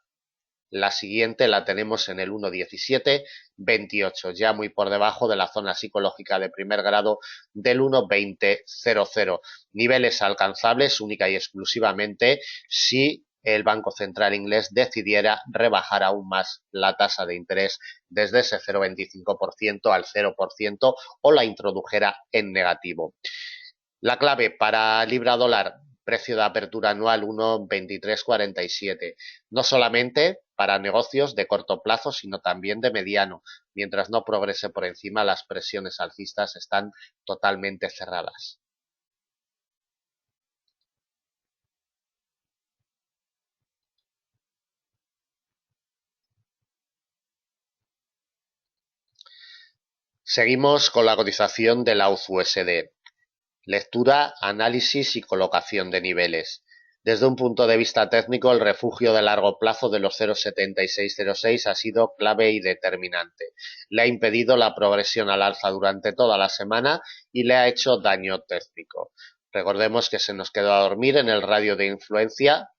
S1: la siguiente la tenemos en el 1.1728, ya muy por debajo de la zona psicológica de primer grado del 1.2000. Niveles alcanzables única y exclusivamente si el Banco Central inglés decidiera rebajar aún más la tasa de interés desde ese 0,25% al 0% o la introdujera en negativo. La clave para libra dólar, precio de apertura anual 1.2347. No solamente para negocios de corto plazo, sino también de mediano. Mientras no progrese por encima, las presiones alcistas están totalmente cerradas. Seguimos con la cotización de la USD. Lectura, análisis y colocación de niveles. Desde un punto de vista técnico, el refugio de largo plazo de los 0,7606 ha sido clave y determinante. Le ha impedido la progresión al alza durante toda la semana y le ha hecho daño técnico. Recordemos que se nos quedó a dormir en el radio de influencia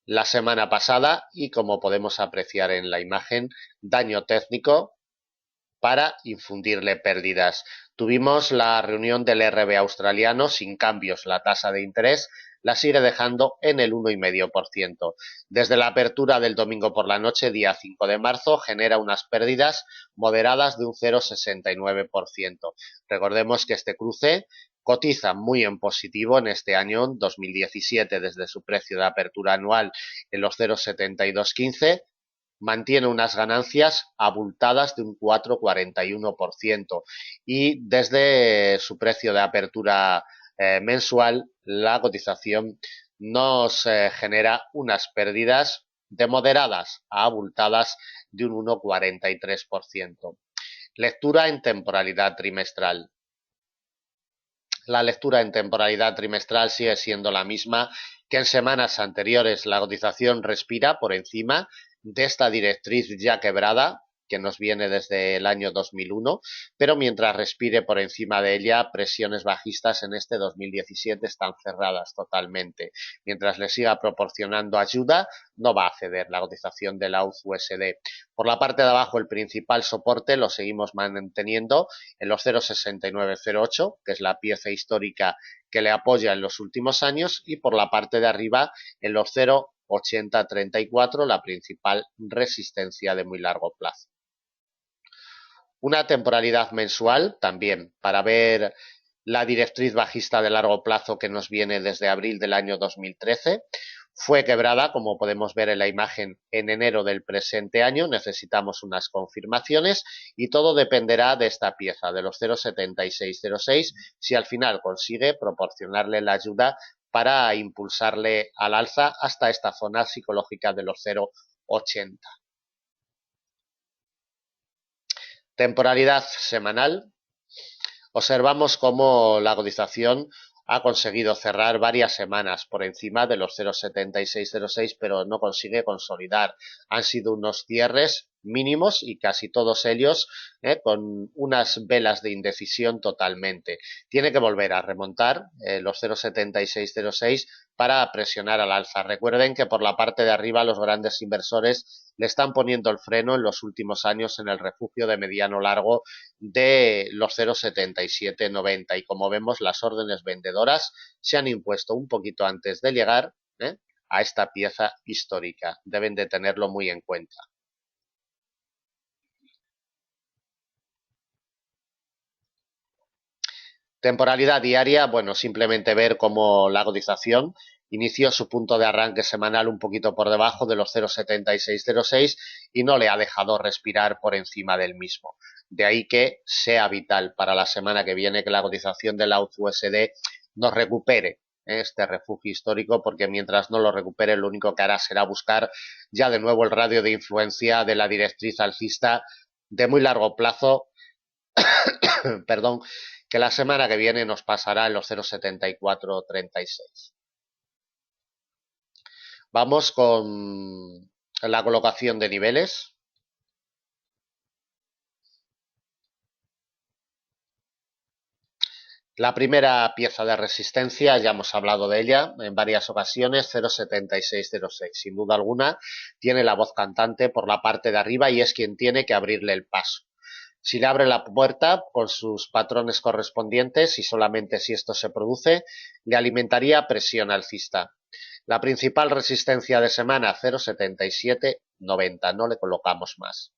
S1: la semana pasada y, como podemos apreciar en la imagen, daño técnico para infundirle pérdidas. Tuvimos la reunión del RB australiano sin cambios, la tasa de interés la sigue dejando en el 1,5%. Desde la apertura del domingo por la noche, día 5 de marzo, genera unas pérdidas moderadas de un 0,69%. Recordemos que este cruce cotiza muy en positivo en este año 2017 desde su precio de apertura anual en los 0,7215, mantiene unas ganancias abultadas de un 4,41% y desde su precio de apertura mensual la cotización nos genera unas pérdidas de moderadas a abultadas de un 1,43%. Lectura en temporalidad trimestral. La lectura en temporalidad trimestral sigue siendo la misma que en semanas anteriores. La cotización respira por encima de esta directriz ya quebrada que nos viene desde el año 2001, pero mientras respire por encima de ella, presiones bajistas en este 2017 están cerradas totalmente. Mientras le siga proporcionando ayuda, no va a ceder la cotización de la USD. Por la parte de abajo, el principal soporte lo seguimos manteniendo en los 0,6908, que es la pieza histórica que le apoya en los últimos años, y por la parte de arriba en los 0,8034, la principal resistencia de muy largo plazo. Una temporalidad mensual también para ver la directriz bajista de largo plazo que nos viene desde abril del año 2013. Fue quebrada, como podemos ver en la imagen, en enero del presente año. Necesitamos unas confirmaciones y todo dependerá de esta pieza, de los 0,7606, si al final consigue proporcionarle la ayuda para impulsarle al alza hasta esta zona psicológica de los 0,80. Temporalidad semanal. Observamos cómo la cotización ha conseguido cerrar varias semanas por encima de los 0,7606, pero no consigue consolidar. Han sido unos cierres mínimos y casi todos ellos con unas velas de indecisión totalmente. Tiene que volver a remontar los 0,7606 para presionar al alza. Recuerden que por la parte de arriba los grandes inversores le están poniendo el freno en los últimos años en el refugio de mediano largo de los 0,7790 y como vemos las órdenes vendedoras se han impuesto un poquito antes de llegar a esta pieza histórica. Deben de tenerlo muy en cuenta. Temporalidad diaria, bueno, simplemente ver cómo la cotización inició su punto de arranque semanal un poquito por debajo de los 0,7606 y no le ha dejado respirar por encima del mismo. De ahí que sea vital para la semana que viene que la cotización de la USD nos recupere este refugio histórico, porque mientras no lo recupere lo único que hará será buscar ya de nuevo el radio de influencia de la directriz alcista de muy largo plazo perdón, que la semana que viene nos pasará en los 0,7436. Vamos con la colocación de niveles. La primera pieza de resistencia, ya hemos hablado de ella en varias ocasiones, 0,7606. Sin duda alguna, tiene la voz cantante por la parte de arriba y es quien tiene que abrirle el paso. Si le abre la puerta con sus patrones correspondientes y solamente si esto se produce, le alimentaría presión alcista. La principal resistencia de semana 0,7790, no le colocamos más.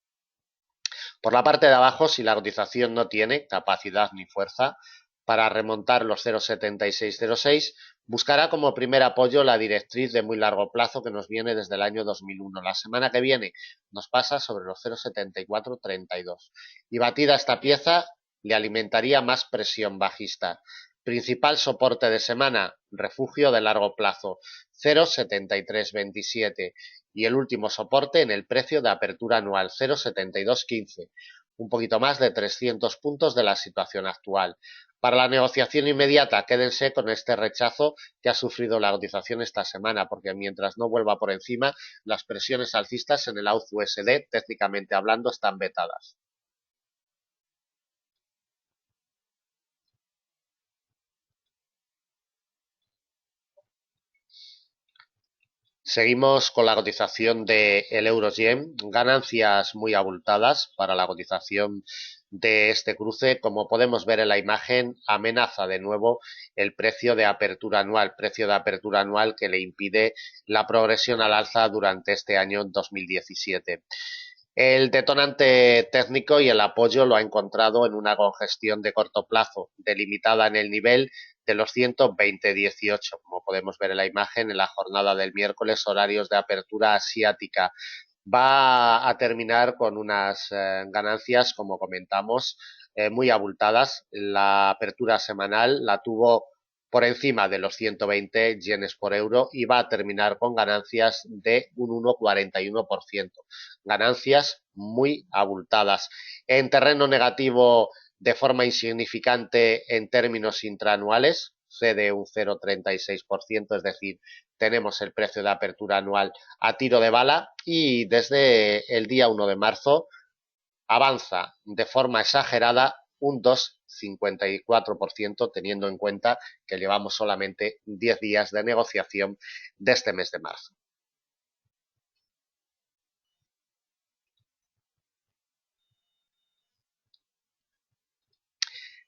S1: Por la parte de abajo, si la cotización no tiene capacidad ni fuerza para remontar los 0,7606, buscará como primer apoyo la directriz de muy largo plazo que nos viene desde el año 2001. La semana que viene nos pasa sobre los 0,7432. Y batida esta pieza, le alimentaría más presión bajista. Principal soporte de semana, refugio de largo plazo, 0,7327. Y el último soporte en el precio de apertura anual, 0,7215. Un poquito más de 300 puntos de la situación actual. Para la negociación inmediata, quédense con este rechazo que ha sufrido la cotización esta semana, porque mientras no vuelva por encima, las presiones alcistas en el AUD-USD, técnicamente hablando, están vetadas. Seguimos con la cotización del euro-yen, ganancias muy abultadas para la cotización de este cruce. Como podemos ver en la imagen, amenaza de nuevo el precio de apertura anual que le impide la progresión al alza durante este año 2017. El detonante técnico y el apoyo lo ha encontrado en una congestión de corto plazo, delimitada en el nivel de los 120,18, como podemos ver en la imagen, en la jornada del miércoles, horarios de apertura asiática. Va a terminar con unas ganancias, como comentamos, muy abultadas. La apertura semanal la tuvo por encima de los 120 yenes por euro y va a terminar con ganancias de un 1,41%. Ganancias muy abultadas. En terreno negativo, de forma insignificante en términos intraanuales, cede un 0,36%, es decir, tenemos el precio de apertura anual a tiro de bala y desde el día 1 de marzo avanza de forma exagerada un 2,54%, teniendo en cuenta que llevamos solamente 10 días de negociación de este mes de marzo.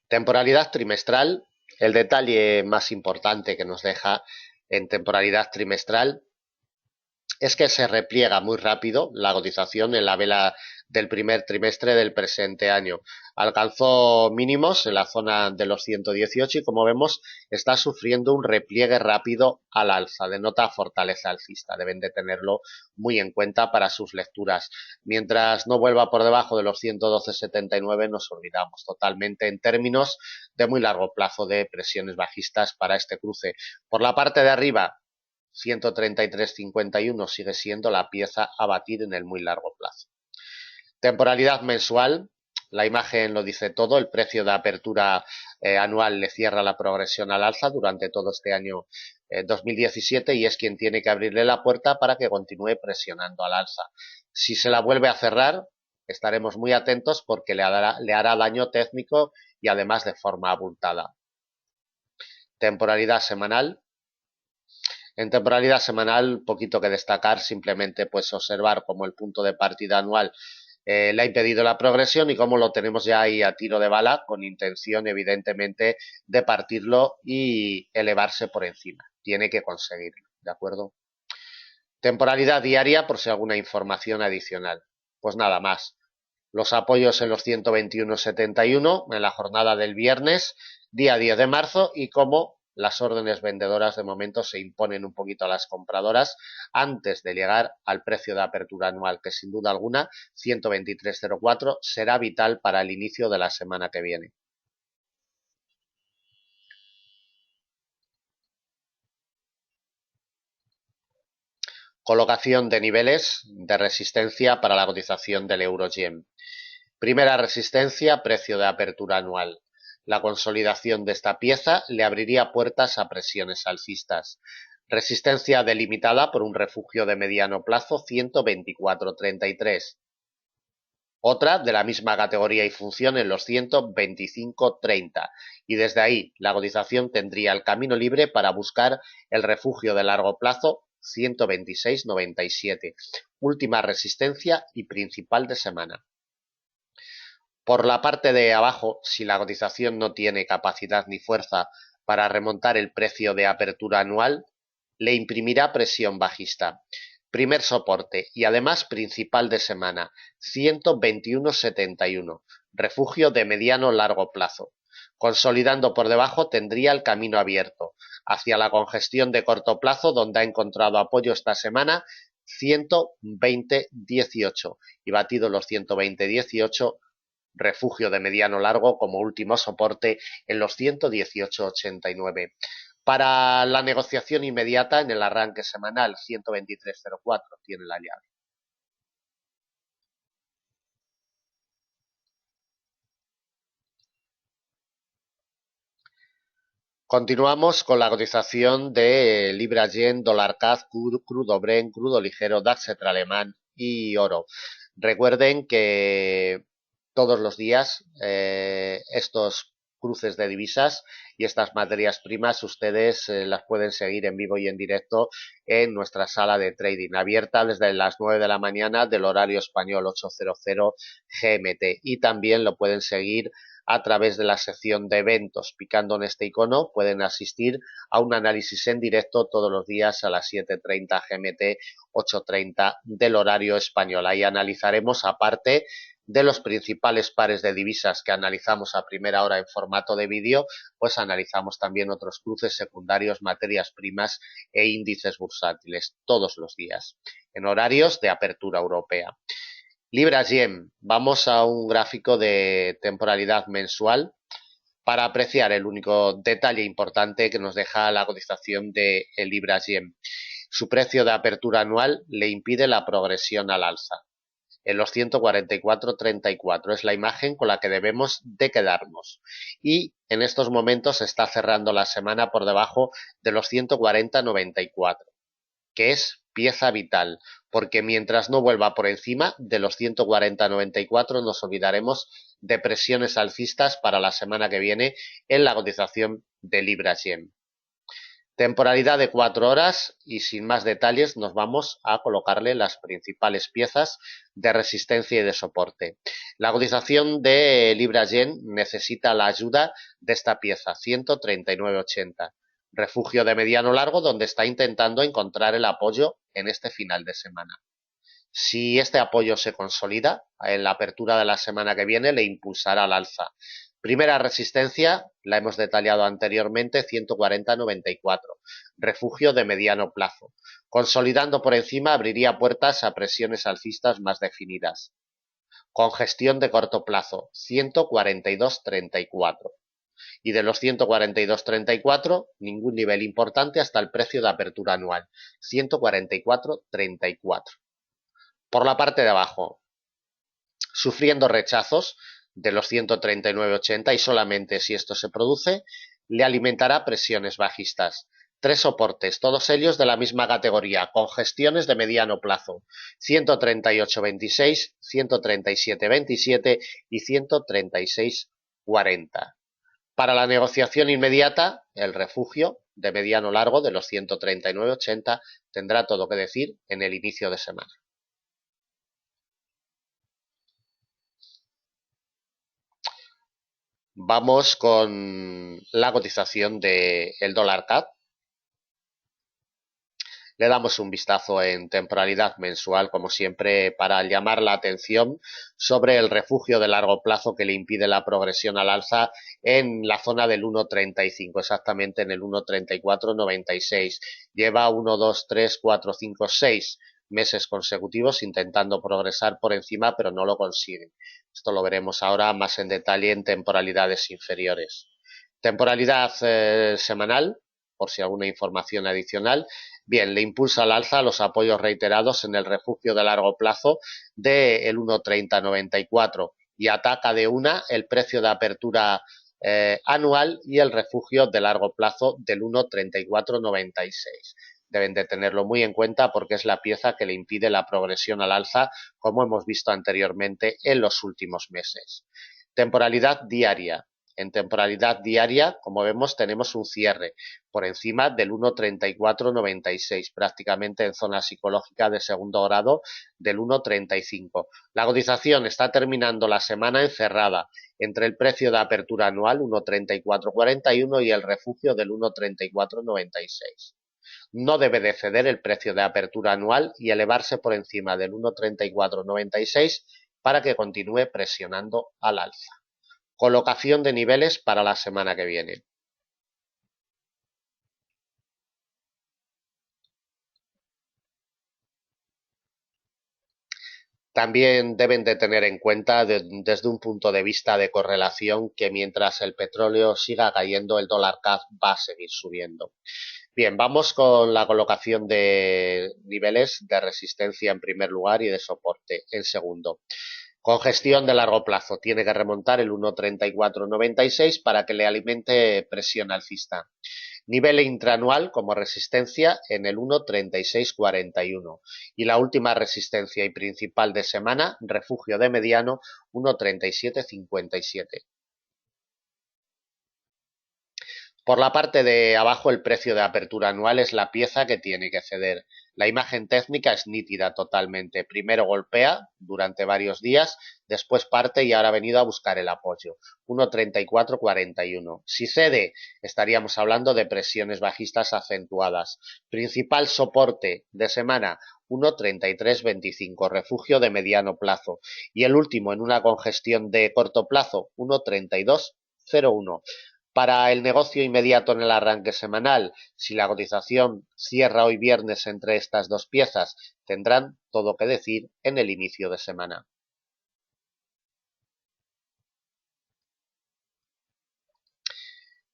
S1: Temporalidad trimestral, el detalle más importante que nos deja en temporalidad trimestral es que se repliega muy rápido la cotización en la vela del primer trimestre del presente año. Alcanzó mínimos en la zona de los 118 y, como vemos, está sufriendo un repliegue rápido al alza. Denota fortaleza alcista. Deben de tenerlo muy en cuenta para sus lecturas. Mientras no vuelva por debajo de los 112,79, nos olvidamos totalmente en términos de muy largo plazo de presiones bajistas para este cruce. Por la parte de arriba, 133,51 sigue siendo la pieza a batir en el muy largo plazo. Temporalidad mensual, la imagen lo dice todo, el precio de apertura anual le cierra la progresión al alza durante todo este año 2017 y es quien tiene que abrirle la puerta para que continúe presionando al alza. Si se la vuelve a cerrar, estaremos muy atentos porque le hará daño técnico y además de forma abultada. Temporalidad semanal, en temporalidad semanal, poquito que destacar, simplemente pues observar cómo el punto de partida anual le ha impedido la progresión y cómo lo tenemos ya ahí a tiro de bala, con intención evidentemente de partirlo y elevarse por encima. Tiene que conseguirlo, ¿de acuerdo? Temporalidad diaria, por si alguna información adicional. Pues nada más. Los apoyos en los 121,71 en la jornada del viernes, día 10 de marzo, y cómo las órdenes vendedoras de momento se imponen un poquito a las compradoras antes de llegar al precio de apertura anual, que sin duda alguna 123,04 será vital para el inicio de la semana que viene. Colocación de niveles de resistencia para la cotización del euro-yen. Primera resistencia, precio de apertura anual. La consolidación de esta pieza le abriría puertas a presiones alcistas. Resistencia delimitada por un refugio de mediano plazo 124,33. Otra de la misma categoría y función en los 125,30. Y desde ahí la cotización tendría el camino libre para buscar el refugio de largo plazo 126,97. Última resistencia y principal de semana. Por la parte de abajo, si la cotización no tiene capacidad ni fuerza para remontar el precio de apertura anual, le imprimirá presión bajista. Primer soporte y además principal de semana, 121,71, refugio de mediano largo plazo. Consolidando por debajo tendría el camino abierto hacia la congestión de corto plazo, donde ha encontrado apoyo esta semana, 120,18, y batido los 120,18, refugio de mediano largo como último soporte en los 118,89. Para la negociación inmediata en el arranque semanal, 123,04 tiene la llave. Continuamos con la cotización de libra yen, dólar CAD, crudo Brent, crudo ligero, DAX alemán y oro. Recuerden que todos los días estos cruces de divisas y estas materias primas ustedes las pueden seguir en vivo y en directo en nuestra sala de trading abierta desde las 9 de la mañana del horario español 8:00 GMT y también lo pueden seguir a través de la sección de eventos. Picando en este icono pueden asistir a un análisis en directo todos los días a las 7:30 GMT, 8:30 del horario español. Ahí analizaremos, aparte de los principales pares de divisas que analizamos a primera hora en formato de vídeo, pues analizamos también otros cruces secundarios, materias primas e índices bursátiles todos los días en horarios de apertura europea. Libras Yen, vamos a un gráfico de temporalidad mensual para apreciar el único detalle importante que nos deja la cotización de el Libras Yen. Su precio de apertura anual le impide la progresión al alza en los 144.34. Es la imagen con la que debemos de quedarnos. Y en estos momentos se está cerrando la semana por debajo de los 140.94, que es pieza vital, porque mientras no vuelva por encima de los 140.94 nos olvidaremos de presiones alcistas para la semana que viene en la cotización de Libras Yen. Temporalidad de 4 horas y sin más detalles nos vamos a colocarle las principales piezas de resistencia y de soporte. La cotización de Libras Yen necesita la ayuda de esta pieza, 139.80. Refugio de mediano largo donde está intentando encontrar el apoyo en este final de semana. Si este apoyo se consolida, en la apertura de la semana que viene le impulsará al alza. Primera resistencia, la hemos detallado anteriormente, 140.94, refugio de mediano plazo. Consolidando por encima abriría puertas a presiones alcistas más definidas. Congestión de corto plazo, 142.34. Y de los 142.34, ningún nivel importante hasta el precio de apertura anual, 144.34. Por la parte de abajo, sufriendo rechazos de los 139.80 y solamente si esto se produce, le alimentará presiones bajistas. 3 soportes, todos ellos de la misma categoría, con gestiones de mediano plazo, 138.26, 137.27 y 136.40. Para la negociación inmediata, el refugio de mediano largo de los 139.80 tendrá todo que decir en el inicio de semana. Vamos con la cotización del dólar CAD. Le damos un vistazo en temporalidad mensual, como siempre, para llamar la atención sobre el refugio de largo plazo que le impide la progresión al alza en la zona del 1.35, exactamente en el 1.3496. Lleva 1, 2, 3, 4, 5, 6 meses consecutivos intentando progresar por encima, pero no lo consigue. Esto lo veremos ahora más en detalle en temporalidades inferiores. Temporalidad semanal, por si alguna información adicional. Bien, le impulsa al alza los apoyos reiterados en el refugio de largo plazo del 1.3094 y ataca de una el precio de apertura anual y el refugio de largo plazo del 1.3496. Deben de tenerlo muy en cuenta porque es la pieza que le impide la progresión al alza, como hemos visto anteriormente en los últimos meses. Temporalidad diaria. En temporalidad diaria, como vemos, tenemos un cierre por encima del 1.3496, prácticamente en zona psicológica de segundo grado del 1.35. La cotización está terminando la semana encerrada entre el precio de apertura anual 1.3441 y el refugio del 1.3496. No debe de ceder el precio de apertura anual y elevarse por encima del 1.3496 para que continúe presionando al alza. Colocación de niveles para la semana que viene. También deben de tener en cuenta desde un punto de vista de correlación que mientras el petróleo siga cayendo, el dólar CAD va a seguir subiendo. Bien, vamos con la colocación de niveles de resistencia en primer lugar y de soporte en segundo. Congestión de largo plazo. Tiene que remontar el 1.3496 para que le alimente presión alcista. Nivel intraanual como resistencia en el 1.3641 y la última resistencia y principal de semana, refugio de mediano, 1.3757. Por la parte de abajo, el precio de apertura anual es la pieza que tiene que ceder. La imagen técnica es nítida totalmente. Primero golpea durante varios días, después parte y ahora ha venido a buscar el apoyo. 1.3441. Si cede, estaríamos hablando de presiones bajistas acentuadas. Principal soporte de semana, 1.3325, refugio de mediano plazo. Y el último en una congestión de corto plazo, 1.3201. Para el negocio inmediato en el arranque semanal, si la cotización cierra hoy viernes entre estas dos piezas, tendrán todo que decir en el inicio de semana.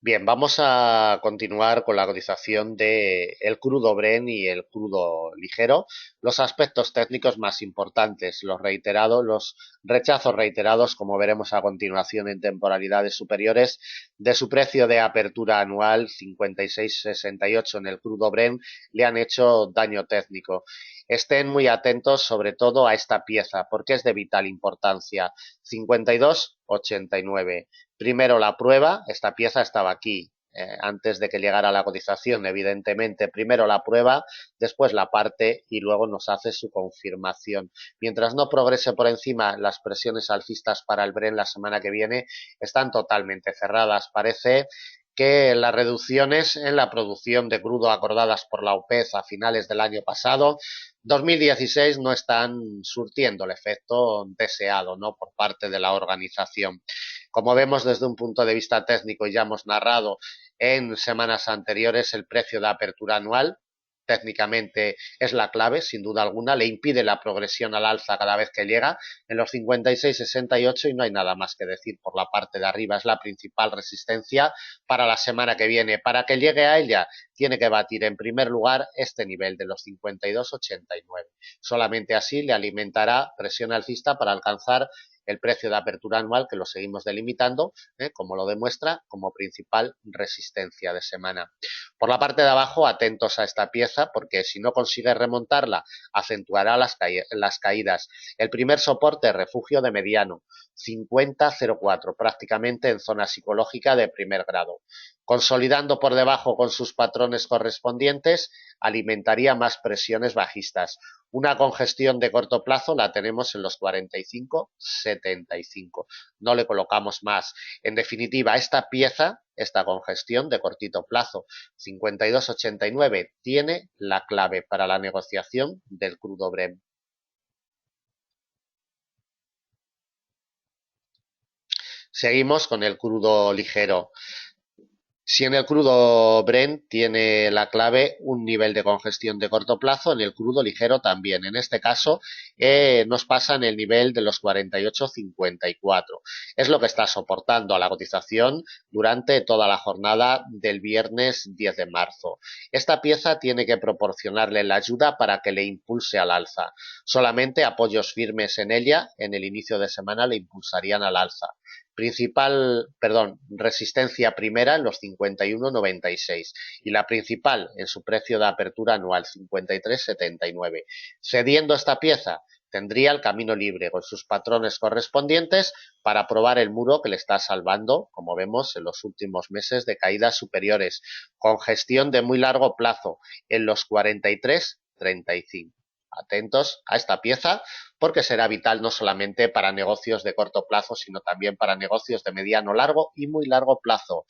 S1: Bien, vamos a continuar con la cotización de el crudo Brent y el crudo ligero. Los aspectos técnicos más importantes, los rechazos reiterados, como veremos a continuación en temporalidades superiores, de su precio de apertura anual 56,68 en el crudo Brent, le han hecho daño técnico. Estén muy atentos sobre todo a esta pieza, porque es de vital importancia. 52,89. Primero la prueba, esta pieza estaba aquí antes de que llegara la cotización, evidentemente. Primero la prueba, después la parte y luego nos hace su confirmación. Mientras no progrese por encima, las presiones alcistas para el Brent la semana que viene están totalmente cerradas. Parece que las reducciones en la producción de crudo acordadas por la OPEP a finales del año pasado, 2016, no están surtiendo el efecto deseado, ¿no?, por parte de la organización. Como vemos desde un punto de vista técnico y ya hemos narrado en semanas anteriores, el precio de apertura anual técnicamente es la clave, sin duda alguna, le impide la progresión al alza cada vez que llega en los 56,68 y no hay nada más que decir. Por la parte de arriba es la principal resistencia para la semana que viene. Para que llegue a ella tiene que batir en primer lugar este nivel de los 52,89. Solamente así le alimentará presión alcista para alcanzar el precio de apertura anual, que lo seguimos delimitando, como lo demuestra, como principal resistencia de semana. Por la parte de abajo, atentos a esta pieza, porque si no consigue remontarla, acentuará las caídas. El primer soporte, refugio de mediano, 50,04, prácticamente en zona psicológica de primer grado. Consolidando por debajo con sus patrones correspondientes, alimentaría más presiones bajistas. Una congestión de corto plazo la tenemos en los 45,75. No le colocamos más. En definitiva, esta pieza, esta congestión de cortito plazo, 52,89, tiene la clave para la negociación del crudo Brent. Seguimos con el crudo ligero. Si en el crudo Brent tiene la clave un nivel de congestión de corto plazo, en el crudo ligero también. En este caso nos pasa en el nivel de los 48,54. Es lo que está soportando a la cotización durante toda la jornada del viernes 10 de marzo. Esta pieza tiene que proporcionarle la ayuda para que le impulse al alza. Solamente apoyos firmes en ella en el inicio de semana le impulsarían al alza. Resistencia primera en los 51,96 y la principal en su precio de apertura anual 53,79. Cediendo esta pieza tendría el camino libre con sus patrones correspondientes para probar el muro que le está salvando, como vemos en los últimos meses, de caídas superiores, con gestión de muy largo plazo en los 43,35. Atentos a esta pieza porque será vital no solamente para negocios de corto plazo, sino también para negocios de mediano, largo y muy largo plazo.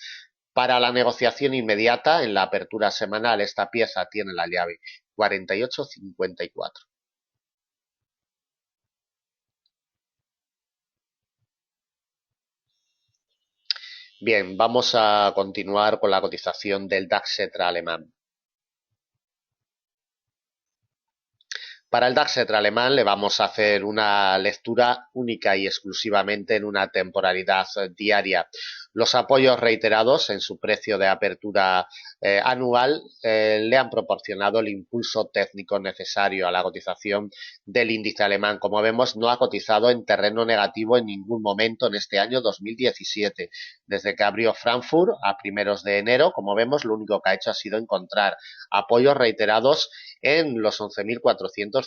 S1: Para la negociación inmediata, en la apertura semanal, esta pieza tiene la llave 48,54. Bien, vamos a continuar con la cotización del DAX alemán. Para el DAX alemán le vamos a hacer una lectura única y exclusivamente en una temporalidad diaria. Los apoyos reiterados en su precio de apertura anual le han proporcionado el impulso técnico necesario a la cotización del índice alemán. Como vemos, no ha cotizado en terreno negativo en ningún momento en este año 2017. Desde que abrió Frankfurt a primeros de enero, como vemos, lo único que ha hecho ha sido encontrar apoyos reiterados en los 11.456.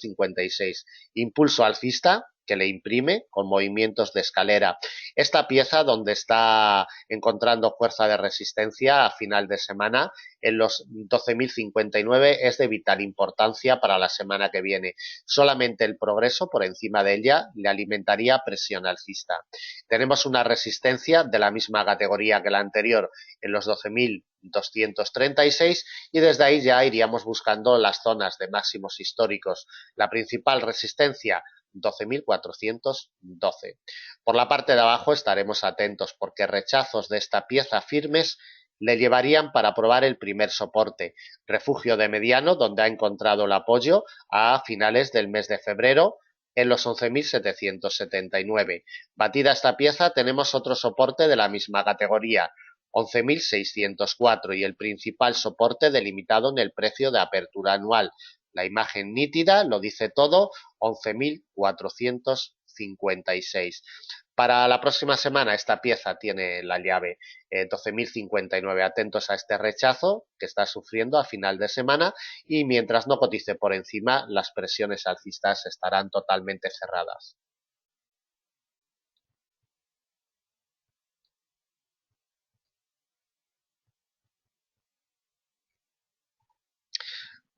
S1: Impulso alcista que le imprime con movimientos de escalera. Esta pieza, donde está encontrando fuerza de resistencia a final de semana en los 12.059, es de vital importancia para la semana que viene. Solamente el progreso por encima de ella le alimentaría presión alcista. Tenemos una resistencia de la misma categoría que la anterior en los 12.236 y desde ahí ya iríamos buscando las zonas de máximos históricos. La principal resistencia 12.412. Por la parte de abajo estaremos atentos porque rechazos de esta pieza firmes le llevarían para probar el primer soporte, refugio de mediano, donde ha encontrado el apoyo a finales del mes de febrero en los 11.779. Batida esta pieza tenemos otro soporte de la misma categoría, 11.604, y el principal soporte delimitado en el precio de apertura anual. La imagen nítida lo dice todo, 11.456. Para la próxima semana esta pieza tiene la llave 12.059. Atentos a este rechazo que está sufriendo a final de semana y mientras no cotice por encima, las presiones alcistas estarán totalmente cerradas.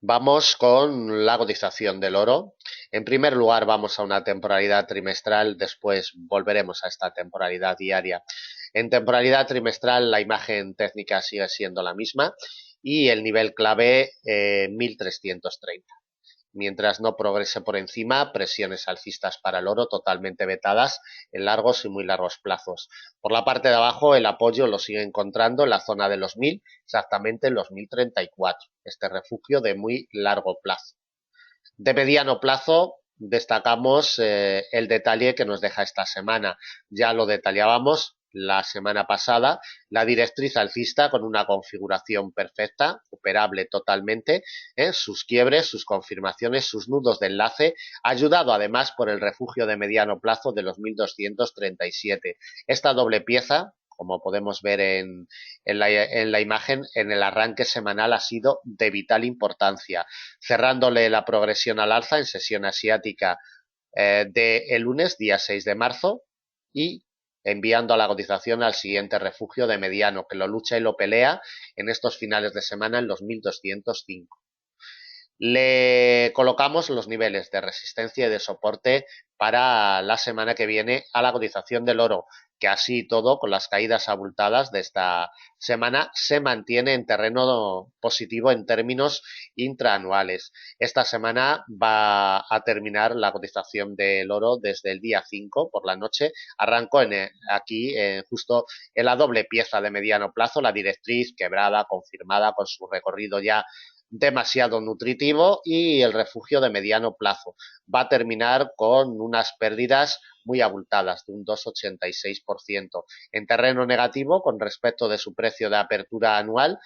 S1: Vamos con la cotización del oro. En primer lugar vamos a una temporalidad trimestral, después volveremos a esta temporalidad diaria. En temporalidad trimestral la imagen técnica sigue siendo la misma y el nivel clave 1330. Mientras no progrese por encima, presiones alcistas para el oro totalmente vetadas en largos y muy largos plazos. Por la parte de abajo el apoyo lo sigue encontrando en la zona de los 1000, exactamente en los 1034, este refugio de muy largo plazo. De mediano plazo destacamos el detalle que nos deja esta semana. Ya lo detallábamos la semana pasada, la directriz alcista con una configuración perfecta, operable totalmente, sus quiebres, sus confirmaciones, sus nudos de enlace, ayudado además por el refugio de mediano plazo de los 1237. Esta doble pieza, como podemos ver en la imagen, en el arranque semanal ha sido de vital importancia, cerrándole la progresión al alza en sesión asiática de el lunes, día 6 de marzo, y enviando a la cotización al siguiente refugio de mediano, que lo lucha y lo pelea en estos finales de semana en los 1205. Le colocamos los niveles de resistencia y de soporte para la semana que viene a la cotización del oro, que así todo, con las caídas abultadas de esta semana, se mantiene en terreno positivo en términos intraanuales. Esta semana va a terminar la cotización del oro desde el día 5 por la noche. Arrancó aquí justo en la doble pieza de mediano plazo, la directriz quebrada, confirmada con su recorrido ya demasiado nutritivo, y el refugio de mediano plazo va a terminar con unas pérdidas muy abultadas de un 2,86%. En terreno negativo con respecto de su precio de apertura anual,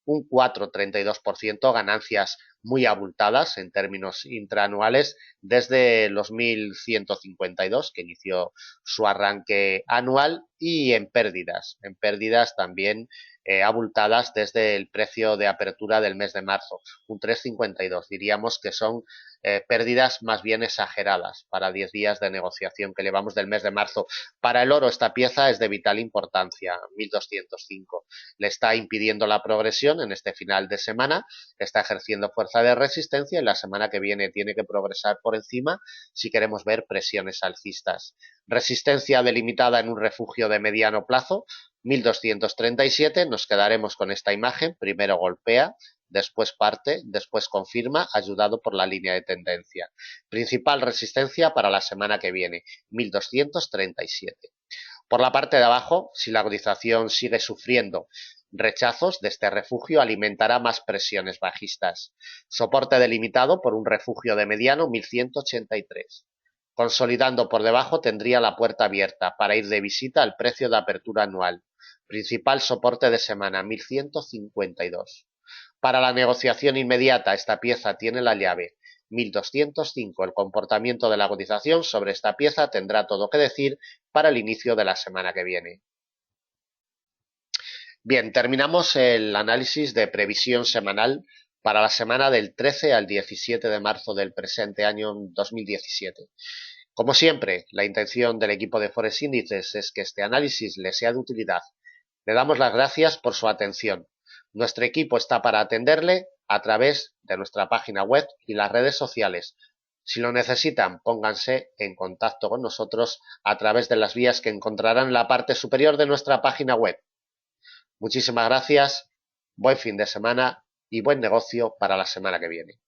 S1: un 4,32%, ganancias muy abultadas en términos intraanuales desde los 1.152 que inició su arranque anual, y en pérdidas también abultadas desde el precio de apertura del mes de marzo, un 3,52. Diríamos que son pérdidas más bien exageradas para 10 días de negociación que llevamos del mes de marzo. Para el oro esta pieza es de vital importancia, 1.205. Le está impidiendo la progresión en este final de semana, está ejerciendo fuerza de resistencia y la semana que viene tiene que progresar por encima si queremos ver presiones alcistas. Resistencia delimitada en un refugio de mediano plazo, 1.237, nos quedaremos con esta imagen, primero golpea, después parte, después confirma, ayudado por la línea de tendencia. Principal resistencia para la semana que viene, 1.237. Por la parte de abajo, si la cotización sigue sufriendo rechazos de este refugio, alimentará más presiones bajistas. Soporte delimitado por un refugio de mediano, 1.183. Consolidando por debajo tendría la puerta abierta para ir de visita al precio de apertura anual. Principal soporte de semana, 1.152. Para la negociación inmediata, esta pieza tiene la llave 1.205. El comportamiento de la cotización sobre esta pieza tendrá todo que decir para el inicio de la semana que viene. Bien, terminamos el análisis de previsión semanal para la semana del 13 al 17 de marzo del presente año 2017. Como siempre, la intención del equipo de Forex Índices es que este análisis le sea de utilidad. Le damos las gracias por su atención. Nuestro equipo está para atenderle a través de nuestra página web y las redes sociales. Si lo necesitan, pónganse en contacto con nosotros a través de las vías que encontrarán en la parte superior de nuestra página web. Muchísimas gracias, buen fin de semana y buen negocio para la semana que viene.